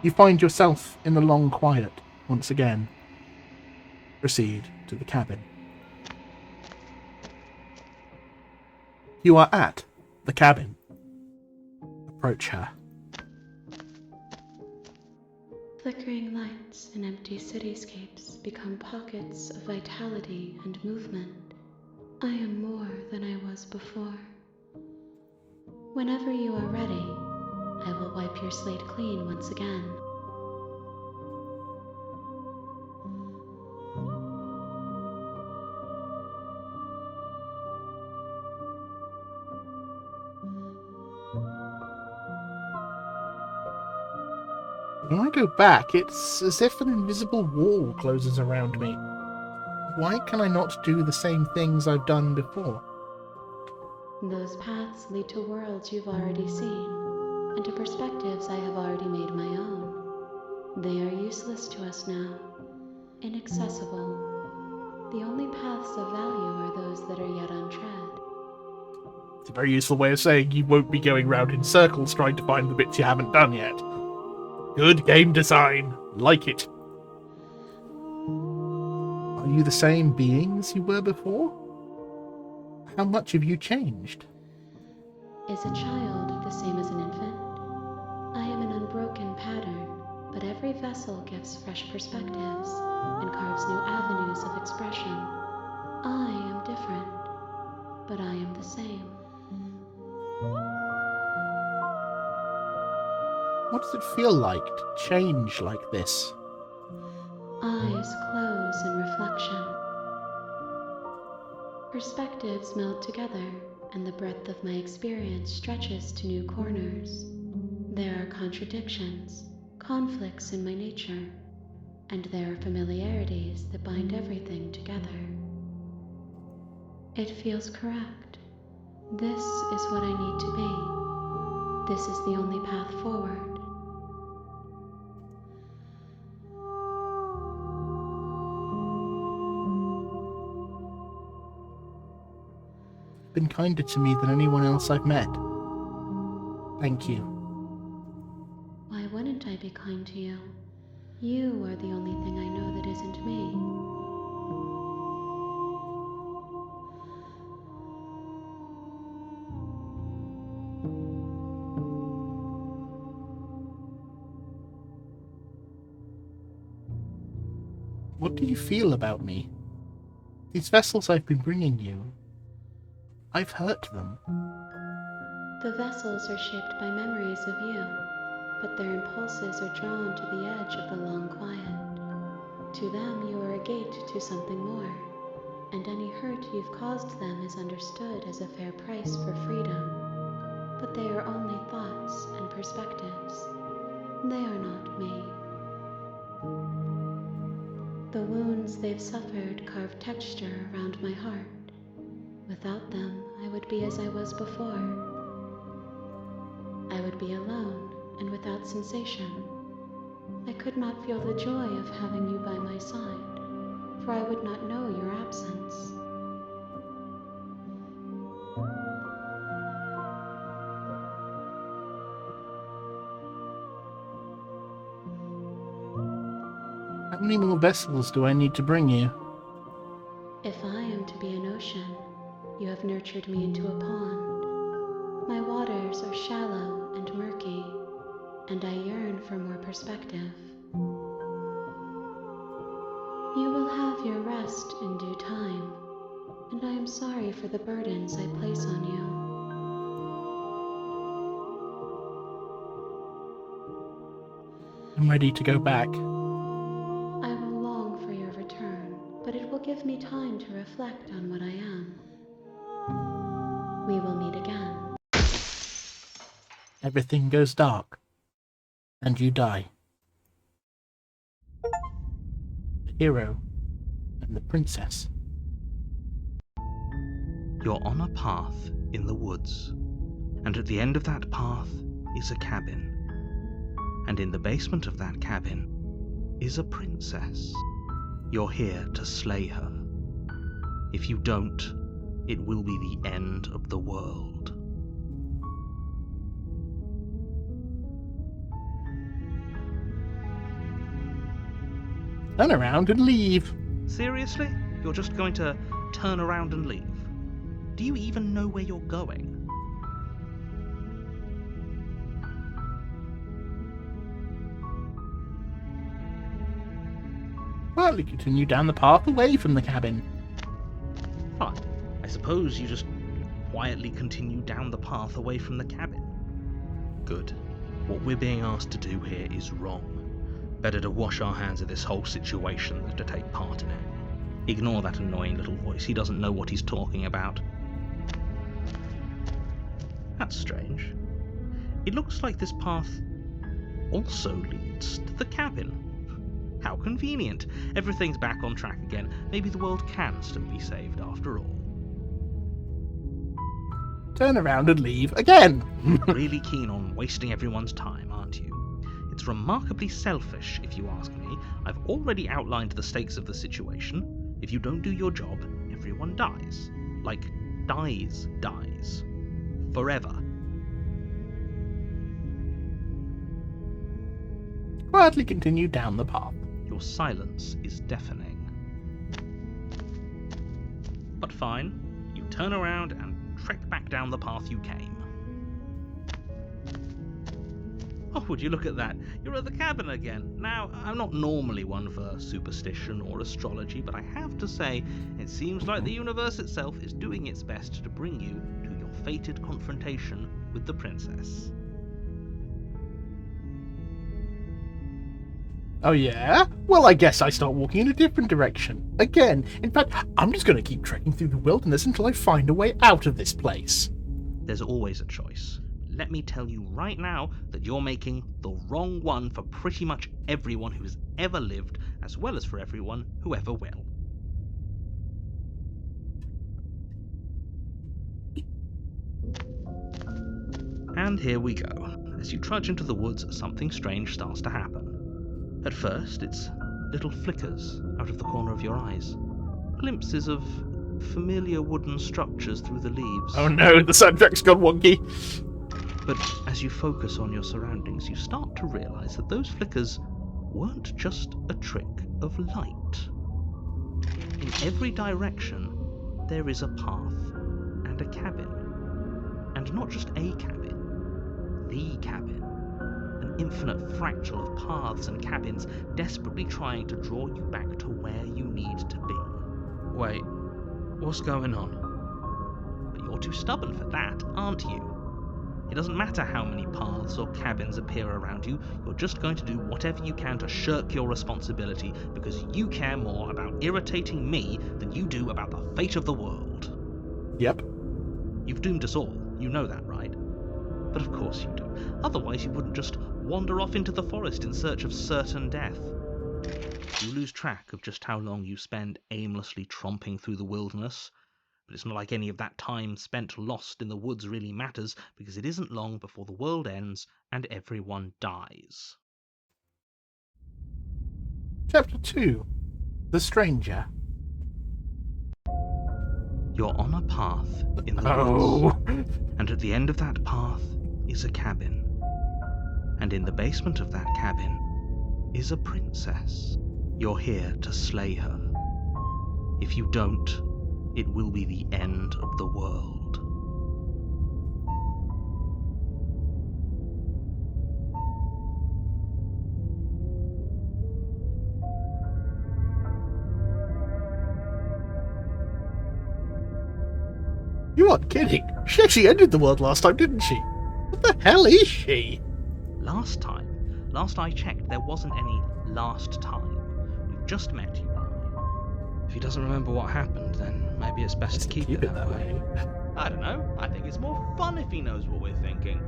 You find yourself in the long quiet once again. Proceed to the cabin. You are at the cabin. Approach her. Flickering lights in empty cityscapes become pockets of vitality and movement. I am more than I was before. Whenever you are ready, I will wipe your slate clean once again. When I go back, it's as if an invisible wall closes around me. Why can I not do the same things I've done before? Those paths lead to worlds you've already seen, and to perspectives I have already made my own. They are useless to us now, inaccessible. The only paths of value are those that are yet untread. It's a very useful way of saying you won't be going round in circles trying to find the bits you haven't done yet. Good game design. Like it. Are you the same beings you were before? How much have you changed? Is a child the same as an infant? I am an unbroken pattern, but every vessel gives fresh perspectives and carves new avenues of expression. I am different, but I am the same. What does it feel like to change like this? Eyes close in reflection. Perspectives meld together, and the breadth of my experience stretches to new corners. There are contradictions, conflicts in my nature, and there are familiarities that bind everything together. It feels correct. This is what I need to be. This is the only path forward. Been kinder to me than anyone else I've met. Thank you. Why wouldn't I be kind to you? You are the only thing I know that isn't me. What do you feel about me? These vessels I've been bringing you, I've hurt them. The vessels are shaped by memories of you, but their impulses are drawn to the edge of the long quiet. To them, you are a gate to something more, and any hurt you've caused them is understood as a fair price for freedom. But they are only thoughts and perspectives. They are not me. The wounds they've suffered carve texture around my heart. Without them, I would be as I was before. I would be alone and without sensation. I could not feel the joy of having you by my side, for I would not know your absence. How many more vessels do I need to bring you? If I am to be an ocean, you have nurtured me into a pond. My waters are shallow and murky, and I yearn for more perspective. You will have your rest in due time, and I am sorry for the burdens I place on you. I'm ready to go back. I will long for your return, but it will give me time to reflect on what I am. We will meet again. Everything goes dark, and you die. The hero and the princess. You're on a path in the woods, and at the end of that path is a cabin. And in the basement of that cabin is a princess. You're here to slay her. If you don't, it will be the end of the world. Turn around and leave. Seriously? You're just going to turn around and leave? Do you even know where you're going? Quietly continue down the path away from the cabin. Fine. I suppose you just quietly continue down the path away from the cabin. Good. What we're being asked to do here is wrong. Better to wash our hands of this whole situation than to take part in it. Ignore that annoying little voice. He doesn't know what he's talking about. That's strange. It looks like this path also leads to the cabin. How convenient. Everything's back on track again. Maybe the world can still be saved after all. Turn around and leave again. Really keen on wasting everyone's time, aren't you? It's remarkably selfish, if you ask me. I've already outlined the stakes of the situation. If you don't do your job, everyone dies. Like, dies. Forever. Quietly continue down the path. Your silence is deafening. But fine, you turn around and trek back down the path you came. Oh, would you look at that? You're at the cabin again. Now, I'm not normally one for superstition or astrology, but I have to say, it seems like the universe itself is doing its best to bring you to your fated confrontation with the princess. Oh yeah? Well, I guess I start walking in a different direction. Again. In fact, I'm just going to keep trekking through the wilderness until I find a way out of this place. There's always a choice. Let me tell you right now that you're making the wrong one for pretty much everyone who has ever lived, as well as for everyone who ever will. And here we go. As you trudge into the woods, something strange starts to happen. At first, it's little flickers out of the corner of your eyes. Glimpses of familiar wooden structures through the leaves. Oh no, the soundtrack's gone wonky. But as you focus on your surroundings, you start to realize that those flickers weren't just a trick of light. In every direction, there is a path and a cabin. And not just a cabin, the cabin. An infinite fractal of paths and cabins desperately trying to draw you back to where you need to be. Wait, what's going on? But you're too stubborn for that, aren't you? It doesn't matter how many paths or cabins appear around you, you're just going to do whatever you can to shirk your responsibility because you care more about irritating me than you do about the fate of the world. Yep. You've doomed us all, you know that, right? But of course you do. Otherwise you wouldn't just wander off into the forest in search of certain death. You lose track of just how long you spend aimlessly tromping through the wilderness. But it's not like any of that time spent lost in the woods really matters, because it isn't long before the world ends and everyone dies. Chapter 2. The Stranger. You're on a path in the woods, and at the end of that path is a cabin. And in the basement of that cabin is a princess. You're here to slay her. If you don't, it will be the end of the world. You aren't kidding. She actually ended the world last time, didn't she? What the hell is she? Last I checked, there wasn't any last time. We've just met, you and I. If he doesn't remember what happened, then maybe it's best to keep it that way. I don't know. I think it's more fun if he knows what we're thinking.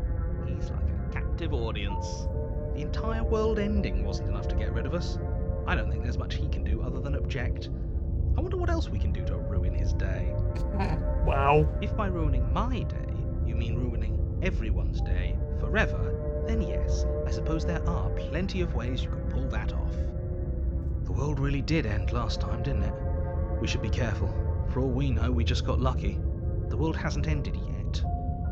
He's like a captive audience. The entire world ending wasn't enough to get rid of us. I don't think there's much he can do other than object. I wonder what else we can do to ruin his day. Wow. If by ruining my day, you mean ruining everyone's day forever, then yes, I suppose there are plenty of ways you could pull that off. The world really did end last time, didn't it? We should be careful. For all we know, we just got lucky. The world hasn't ended yet.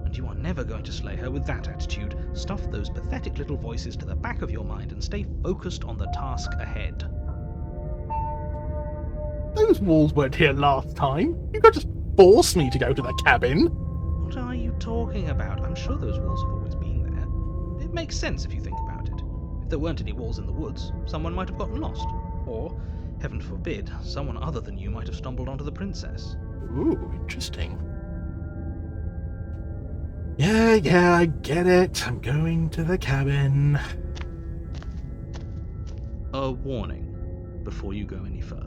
And you are never going to slay her with that attitude. Stuff those pathetic little voices to the back of your mind and stay focused on the task ahead. Those walls weren't here last time. You can't just force me to go to the cabin. What are you talking about? I'm sure those walls have always been there. It makes sense if you think about it. If there weren't any walls in the woods, someone might have gotten lost. Or, heaven forbid, someone other than you might have stumbled onto the princess. Ooh, interesting. Yeah, I get it. I'm going to the cabin. A warning before you go any further.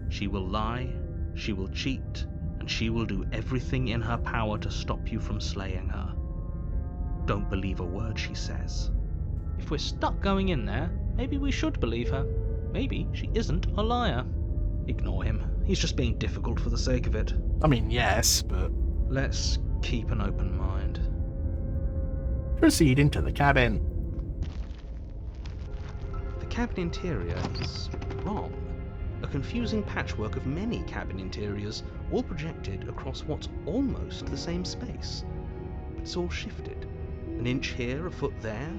She will lie, she will cheat, and she will do everything in her power to stop you from slaying her. Don't believe a word she says. If we're stuck going in there, maybe we should believe her. Maybe she isn't a liar. Ignore him. He's just being difficult for the sake of it. I mean, yes, but... Let's keep an open mind. Proceed into the cabin. The cabin interior is wrong. A confusing patchwork of many cabin interiors, all projected across what's almost the same space. It's all shifted. An inch here, a foot there,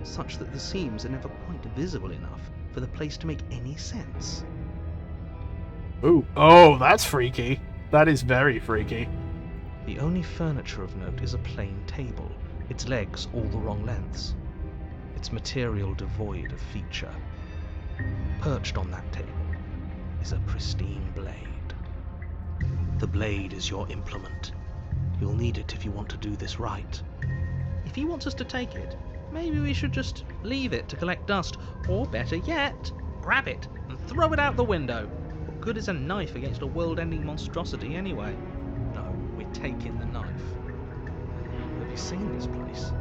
such that the seams are never quite visible enough for the place to make any sense. Ooh. Oh, that's freaky. That is very freaky. The only furniture of note is a plain table, its legs all the wrong lengths, its material devoid of feature. Perched on that table is a pristine blade. The blade is your implement. You'll need it if you want to do this right. If he wants us to take it, maybe we should just leave it to collect dust, or better yet, grab it and throw it out the window. What good is a knife against a world-ending monstrosity anyway? No, we're taking the knife. Have you seen this place?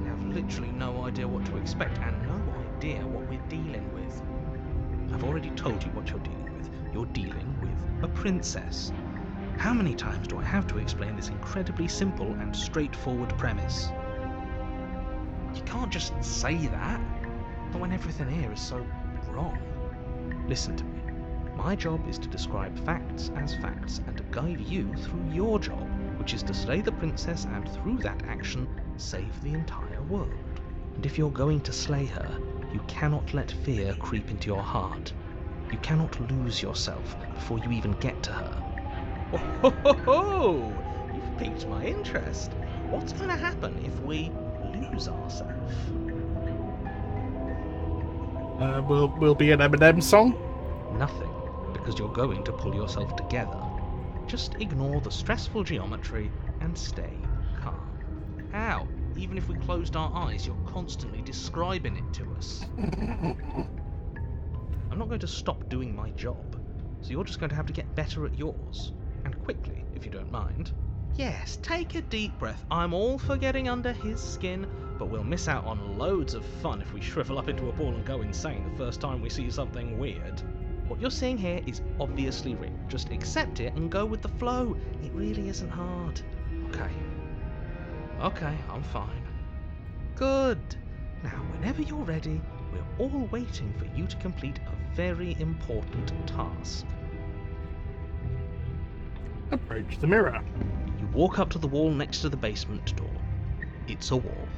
We have literally no idea what to expect and no idea what we're dealing with. I've already told you what you're dealing with. You're dealing with a princess. How many times do I have to explain this incredibly simple and straightforward premise? You can't just say that, not when everything here is so wrong. Listen to me. My job is to describe facts as facts and to guide you through your job, which is to slay the princess and through that action, save the entire world. And if you're going to slay her, you cannot let fear creep into your heart. You cannot lose yourself before you even get to her. Oh, ho, ho, ho! You've piqued my interest. What's going to happen if we lose ourselves? Will be an Eminem song? Nothing, because you're going to pull yourself together. Just ignore the stressful geometry and stay calm. How? Even if we closed our eyes, you're constantly describing it to us. I'm not going to stop doing my job, so you're just going to have to get better at yours. And quickly, if you don't mind. Yes, take a deep breath. I'm all for getting under his skin, but we'll miss out on loads of fun if we shrivel up into a ball and go insane the first time we see something weird. What you're seeing here is obviously real. Just accept it and go with the flow. It really isn't hard. Okay, I'm fine. Good. Now, whenever you're ready, we're all waiting for you to complete a very important task. Approach the mirror. You walk up to the wall next to the basement door. It's a wall.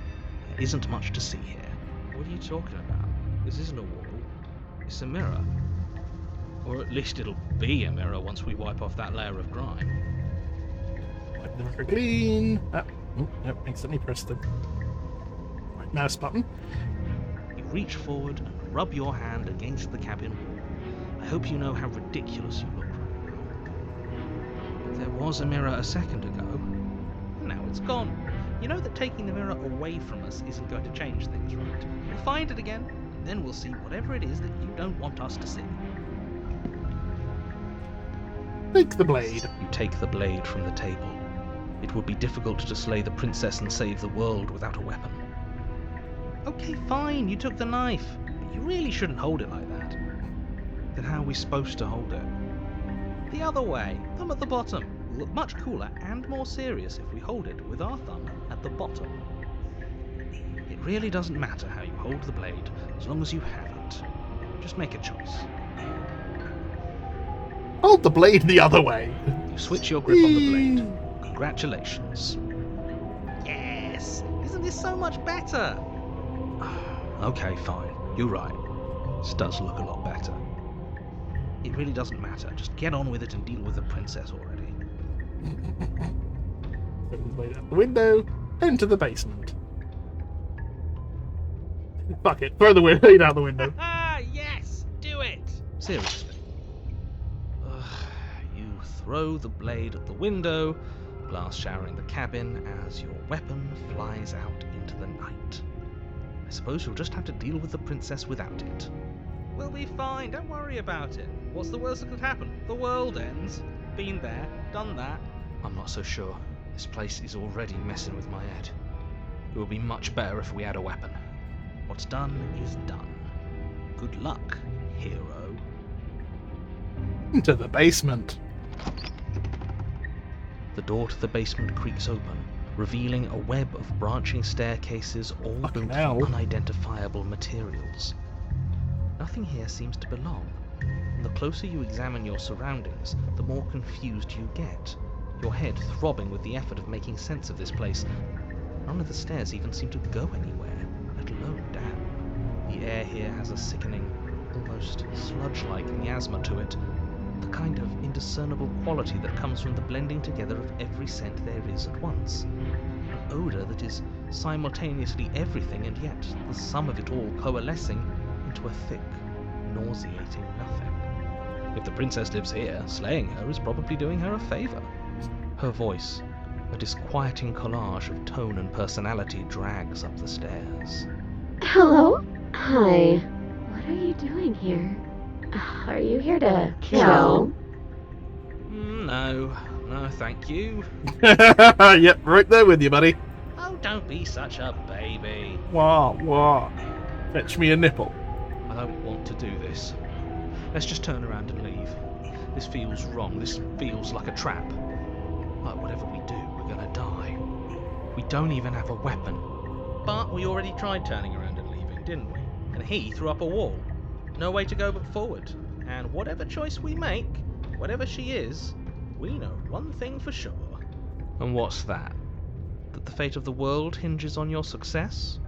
There isn't much to see here. What are you talking about? This isn't a wall. It's a mirror. Or at least it'll be a mirror once we wipe off that layer of grime. Wipe them for clean. Nope, accidentally pressed the right mouse button. You reach forward and rub your hand against the cabin wall. I hope you know how ridiculous you look right now. There was a mirror a second ago, and now it's gone. You know that taking the mirror away from us isn't going to change things, right? We'll find it again, and then we'll see whatever it is that you don't want us to see. Take the blade. You take the blade from the table. It would be difficult to slay the princess and save the world without a weapon. Okay, fine, you took the knife, but you really shouldn't hold it like that. Then how are we supposed to hold it? The other way, thumb at the bottom. Will look much cooler and more serious if we hold it with our thumb at the bottom. It really doesn't matter how you hold the blade, as long as you have it. Just make a choice. Hold the blade the other way. You switch your grip on the blade. Congratulations. Yes! Isn't this so much better? Okay, fine. You're right. This does look a lot better. It really doesn't matter. Just get on with it and deal with the princess already. Throw the blade out the window, into the basement. Fuck it, throw the blade out the window. Yes! Do it! Seriously. You throw the blade at the window, glass showering the cabin as your weapon flies out into the night. I suppose you'll just have to deal with the princess without it. We'll be fine, don't worry about it. What's the worst that could happen? The world ends. Been there, done that. I'm not so sure. This place is already messing with my head. It would be much better if we had a weapon. What's done is done. Good luck, hero. Into the basement. The door to the basement creaks open, revealing a web of branching staircases all Fucking built hell. from unidentifiable materials. Nothing here seems to belong, and the closer you examine your surroundings, the more confused you get, your head throbbing with the effort of making sense of this place. None of the stairs even seem to go anywhere, let alone down. The air here has a sickening, almost sludge-like miasma to it, the kind of indiscernible quality that comes from the blending together of every scent there is at once. An odour that is simultaneously everything and yet the sum of it all coalescing into a thick, nauseating nothing. If the princess lives here, slaying her is probably doing her a favour. Her voice, a disquieting collage of tone and personality, drags up the stairs. Hello? Hi. What are you doing here? Are you here to kill? No, thank you. Yep, right there with you, buddy. Oh, don't be such a baby. Wah. Fetch me a nipple. I don't want to do this. Let's just turn around and leave. This feels wrong. This feels like a trap. Like whatever we do, we're gonna die. We don't even have a weapon. But we already tried turning around and leaving, didn't we? And he threw up a wall. No way to go but forward. And whatever choice we make, whatever she is, we know one thing for sure. And what's that? That the fate of the world hinges on your success?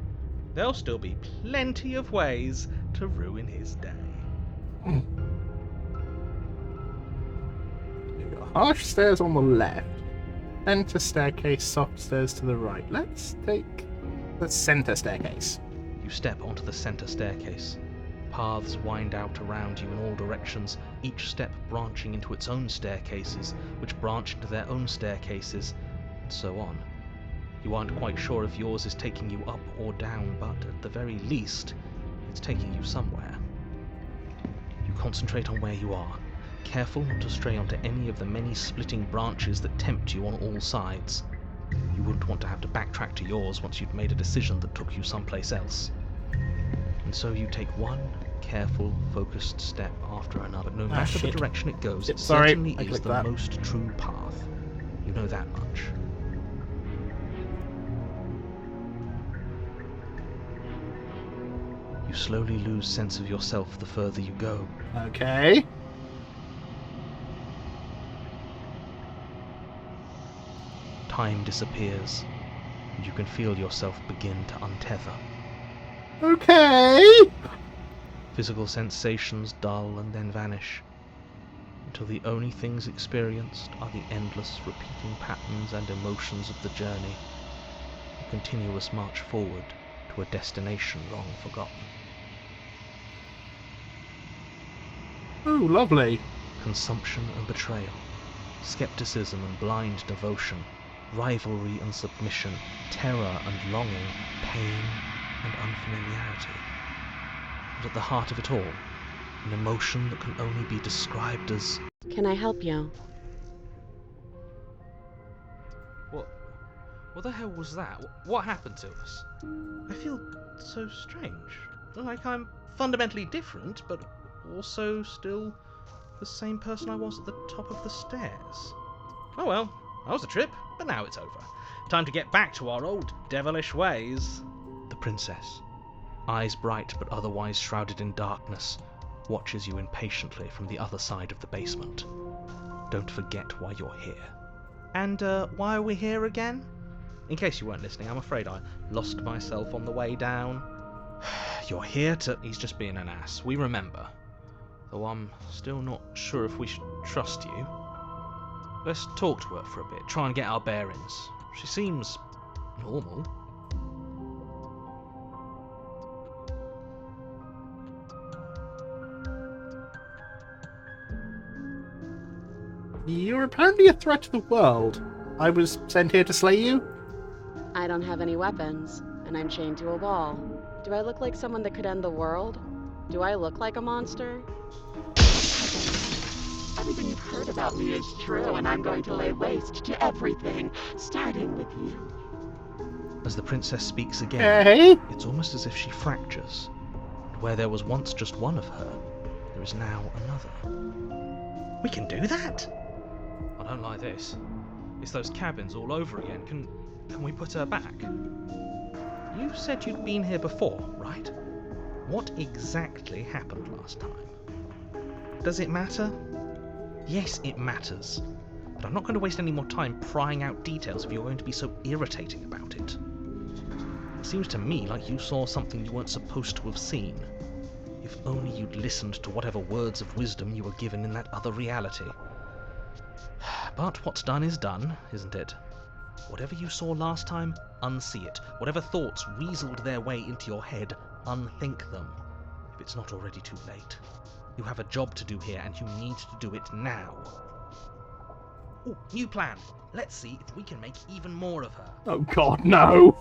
There'll still be plenty of ways to ruin his day. You've got harsh stairs on the left. Center staircase, soft stairs to the right. Let's take the center staircase. You step onto the center staircase. Paths wind out around you in all directions, each step branching into its own staircases, which branch into their own staircases, and so on. You aren't quite sure if yours is taking you up or down, but at the very least, it's taking you somewhere. You concentrate on where you are, careful not to stray onto any of the many splitting branches that tempt you on all sides. You wouldn't want to have to backtrack to yours once you'd made a decision that took you someplace else. And so you take one careful, focused step after another. No matter the direction it goes, it certainly is the most true path. You know that much. You slowly lose sense of yourself the further you go. Okay. Time disappears, and you can feel yourself begin to untether. Okay. Physical sensations dull and then vanish, until the only things experienced are the endless repeating patterns and emotions of the journey, a continuous march forward to a destination long forgotten. Oh, lovely. Consumption and betrayal, skepticism and blind devotion, rivalry and submission, terror and longing, pain and unfamiliarity. And at the heart of it all, an emotion that can only be described as... Can I help you? What the hell was that? What happened to us? I feel so strange. Like I'm fundamentally different, but also still the same person I was at the top of the stairs. Oh well, that was a trip, but now it's over. Time to get back to our old devilish ways. The princess, eyes bright but otherwise shrouded in darkness, watches you impatiently from the other side of the basement. Don't forget why you're here. And why are we here again? In case you weren't listening, I'm afraid I lost myself on the way down. You're here to... He's just being an ass. We remember. Though I'm still not sure if we should trust you. Let's talk to her for a bit, try and get our bearings. She seems normal. You're apparently a threat to the world. I was sent here to slay you? I don't have any weapons, and I'm chained to a wall. Do I look like someone that could end the world? Do I look like a monster? Everything you've heard about me is true, and I'm going to lay waste to everything, starting with you. As the princess speaks again, Hey? it's almost as if she fractures. And where there was once just one of her, there is now another. We can do that? I don't like this. It's those cabins all over again. Can we put her back? You said you'd been here before, right? What exactly happened last time? Does it matter? Yes, it matters. But I'm not going to waste any more time prying out details if you're going to be so irritating about it. It seems to me like you saw something you weren't supposed to have seen. If only you'd listened to whatever words of wisdom you were given in that other reality. But what's done is done, isn't it? Whatever you saw last time, unsee it. Whatever thoughts weaseled their way into your head, unthink them. If it's not already too late. You have a job to do here, and you need to do it now. Ooh, new plan. Let's see if we can make even more of her. Oh god, no!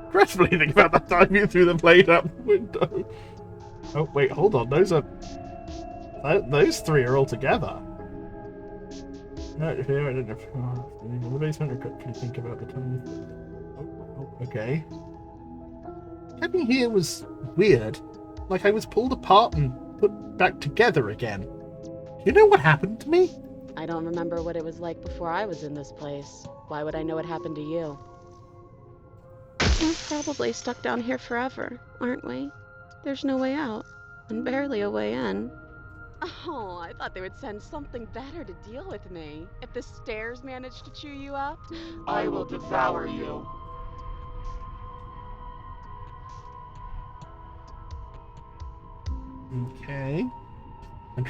Regretfully think about that time you threw the blade out the window. Oh, wait, hold on. Those three are all together. Here, I don't know. In the basement, regretfully think about the time. Oh, okay. Having here was weird. Like I was pulled apart and put back together again. Do you know what happened to me? I don't remember what it was like before I was in this place. Why would I know what happened to you? We're probably stuck down here forever, aren't we? There's no way out, and barely a way in. Oh, I thought they would send something better to deal with me. If the stairs managed to chew you up, I will devour you. Okay. I'm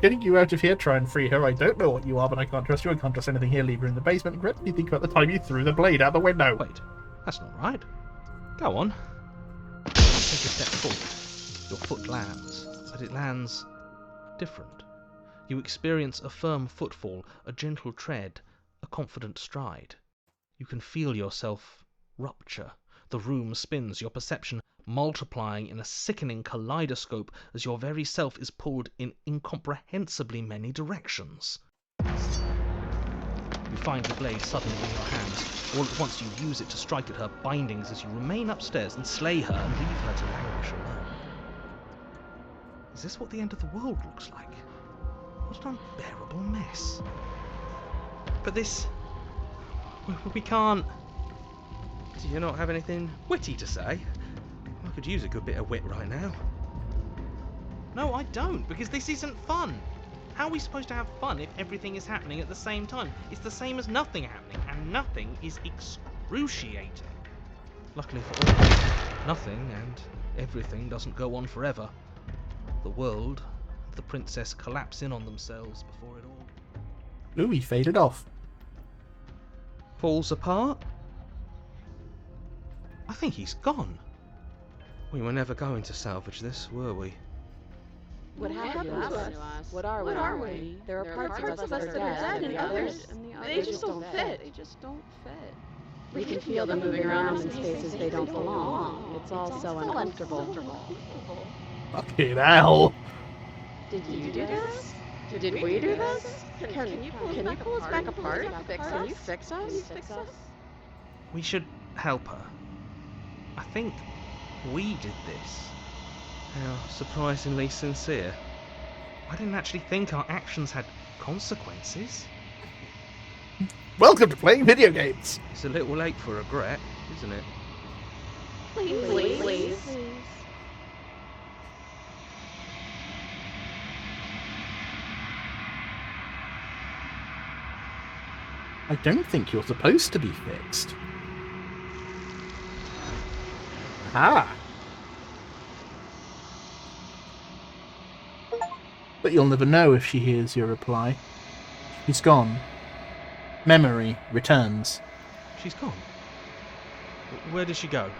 getting you out of here. Try and free her. I don't know what you are, but I can't trust you. I can't trust anything here. Leave her in the basement. Regretfully think about the time you threw the blade out the window. Wait, that's not right. Go on. Take a step forward. Your foot lands, but it lands different. You experience a firm footfall, a gentle tread, a confident stride. You can feel yourself rupture. The room spins, your perception multiplying in a sickening kaleidoscope as your very self is pulled in incomprehensibly many directions. You find the blade suddenly in your hands. All at once you use it to strike at her bindings as you remain upstairs and slay her and leave her to languish alone. Is this what the end of the world looks like? What an unbearable mess. But this... we can't... Do you not have anything witty to say? I could use a good bit of wit right now. No, I don't, because this isn't fun. How are we supposed to have fun if everything is happening at the same time? It's the same as nothing happening, and nothing is excruciating. Luckily for all, nothing and everything doesn't go on forever. The world and the princess collapse in on themselves before it all Ooh, he faded off. falls apart. I think he's gone. We were never going to salvage this, were we? What happened to us? What are we? There are parts of us that are dead, and others, they just don't fit. We can feel them moving around in spaces they don't belong. It's all so uncomfortable. Fucking hell. Did you do this? Did we do this? Can you pull us back apart? Can you fix us? We should help her. I think we did this. How surprisingly sincere. I didn't actually think our actions had consequences. Welcome to playing video games. It's a little late for regret, isn't it? Please. I don't think you're supposed to be fixed. Ah. But you'll never know if she hears your reply. She's gone. Memory returns. She's gone. Where did she go?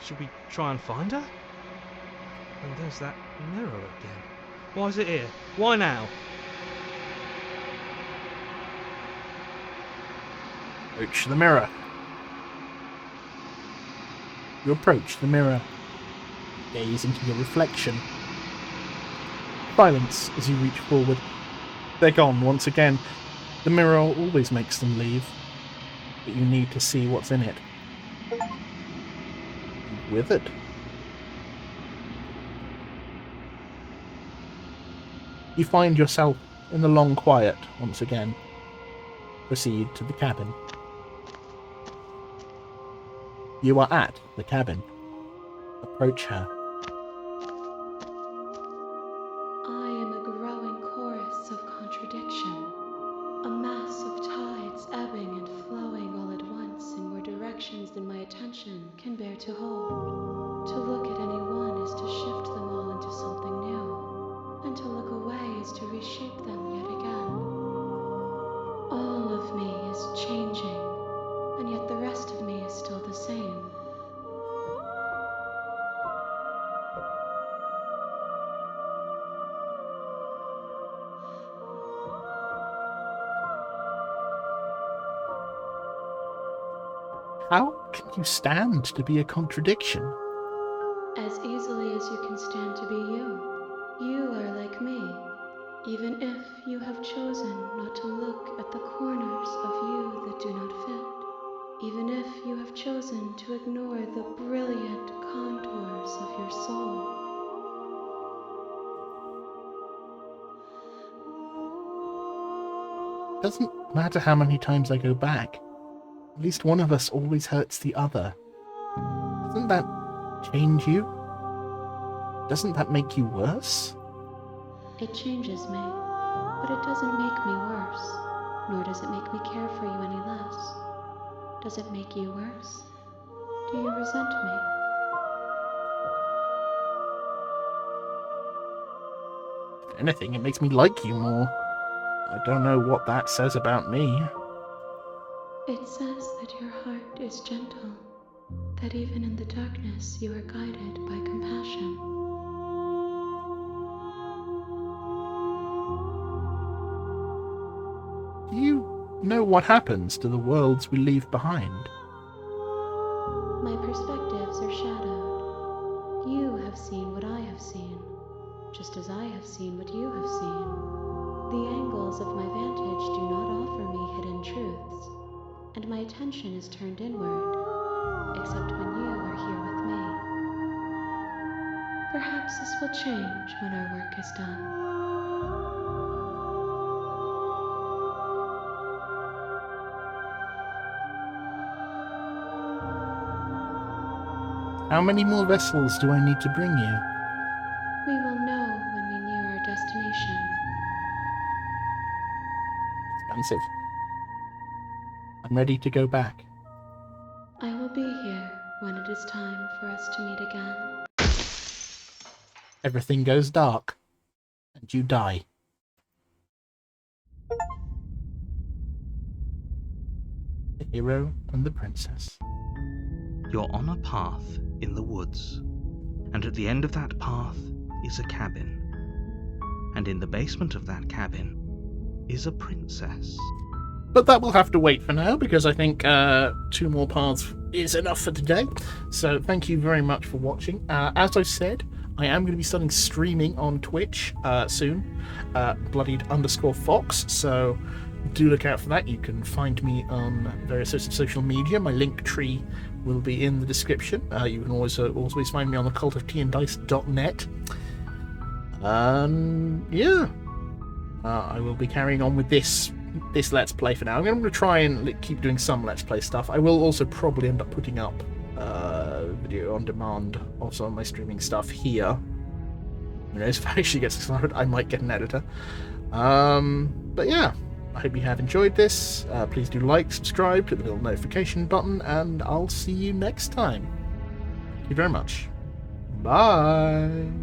Should we try and find her? And there's that mirror again. Why is it here? Why now? Approach the mirror. You approach the mirror. Gaze into your reflection. Silence as you reach forward. They're gone once again. The mirror always makes them leave, but you need to see what's in it. Withered. You find yourself in the long quiet once again. Proceed to the cabin. You are at the cabin. Approach her. I am a growing chorus of contradiction, a mass of tides ebbing and flowing all at once in more directions than my attention can bear to hold. To look at any one is to shift them all into something new, and to look away is to reshape them yet again. All of me is changing, and yet the rest of me is still the same. How can you stand to be a contradiction? As easily as you can stand to be you. You are like me, even if you have chosen not to look at the corners of you that do not fit, even if you have chosen to ignore the brilliant contours of your soul. Doesn't matter how many times I go back. At least one of us always hurts the other. Doesn't that change you? Doesn't that make you worse? It changes me, but it doesn't make me worse, nor does it make me care for you any less. Does it make you worse? Do you resent me? If anything, it makes me like you more. I don't know what that says about me. It says that your heart is gentle, that even in the darkness you are guided by compassion. Do you know what happens to the worlds we leave behind? My perspectives are shadowed. You have seen what I have seen, just as I have seen what you have seen. The angles of my vantage do not offer me hidden truths, and my attention is turned inward, except when you are here with me. Perhaps this will change when our work is done. How many more vessels do I need to bring you? We will know when we near our destination. expensive. I'm ready to go back. I will be here when it is time for us to meet again. Everything goes dark, and you die. The hero and the princess. You're on a path in the woods, and at the end of that path is a cabin. And in the basement of that cabin is a princess. But that will have to wait for now, because I think 2 more paths is enough for today. So thank you very much for watching. As I said, I am going to be starting streaming on Twitch soon, Bloodied_Fox, so do look out for that. You can find me on various sorts of social media. My link tree will be in the description. You can always find me on the cultofteaanddice.net. Yeah. I will be carrying on with this Let's Play for now. I'm going to try and keep doing some Let's Play stuff. I will also probably end up putting up video on demand of some of my streaming stuff here. Who knows, if I actually get started, I might get an editor. But yeah, I hope you have enjoyed this. Please do like, subscribe, click the little notification button, and I'll see you next time. Thank you very much. Bye.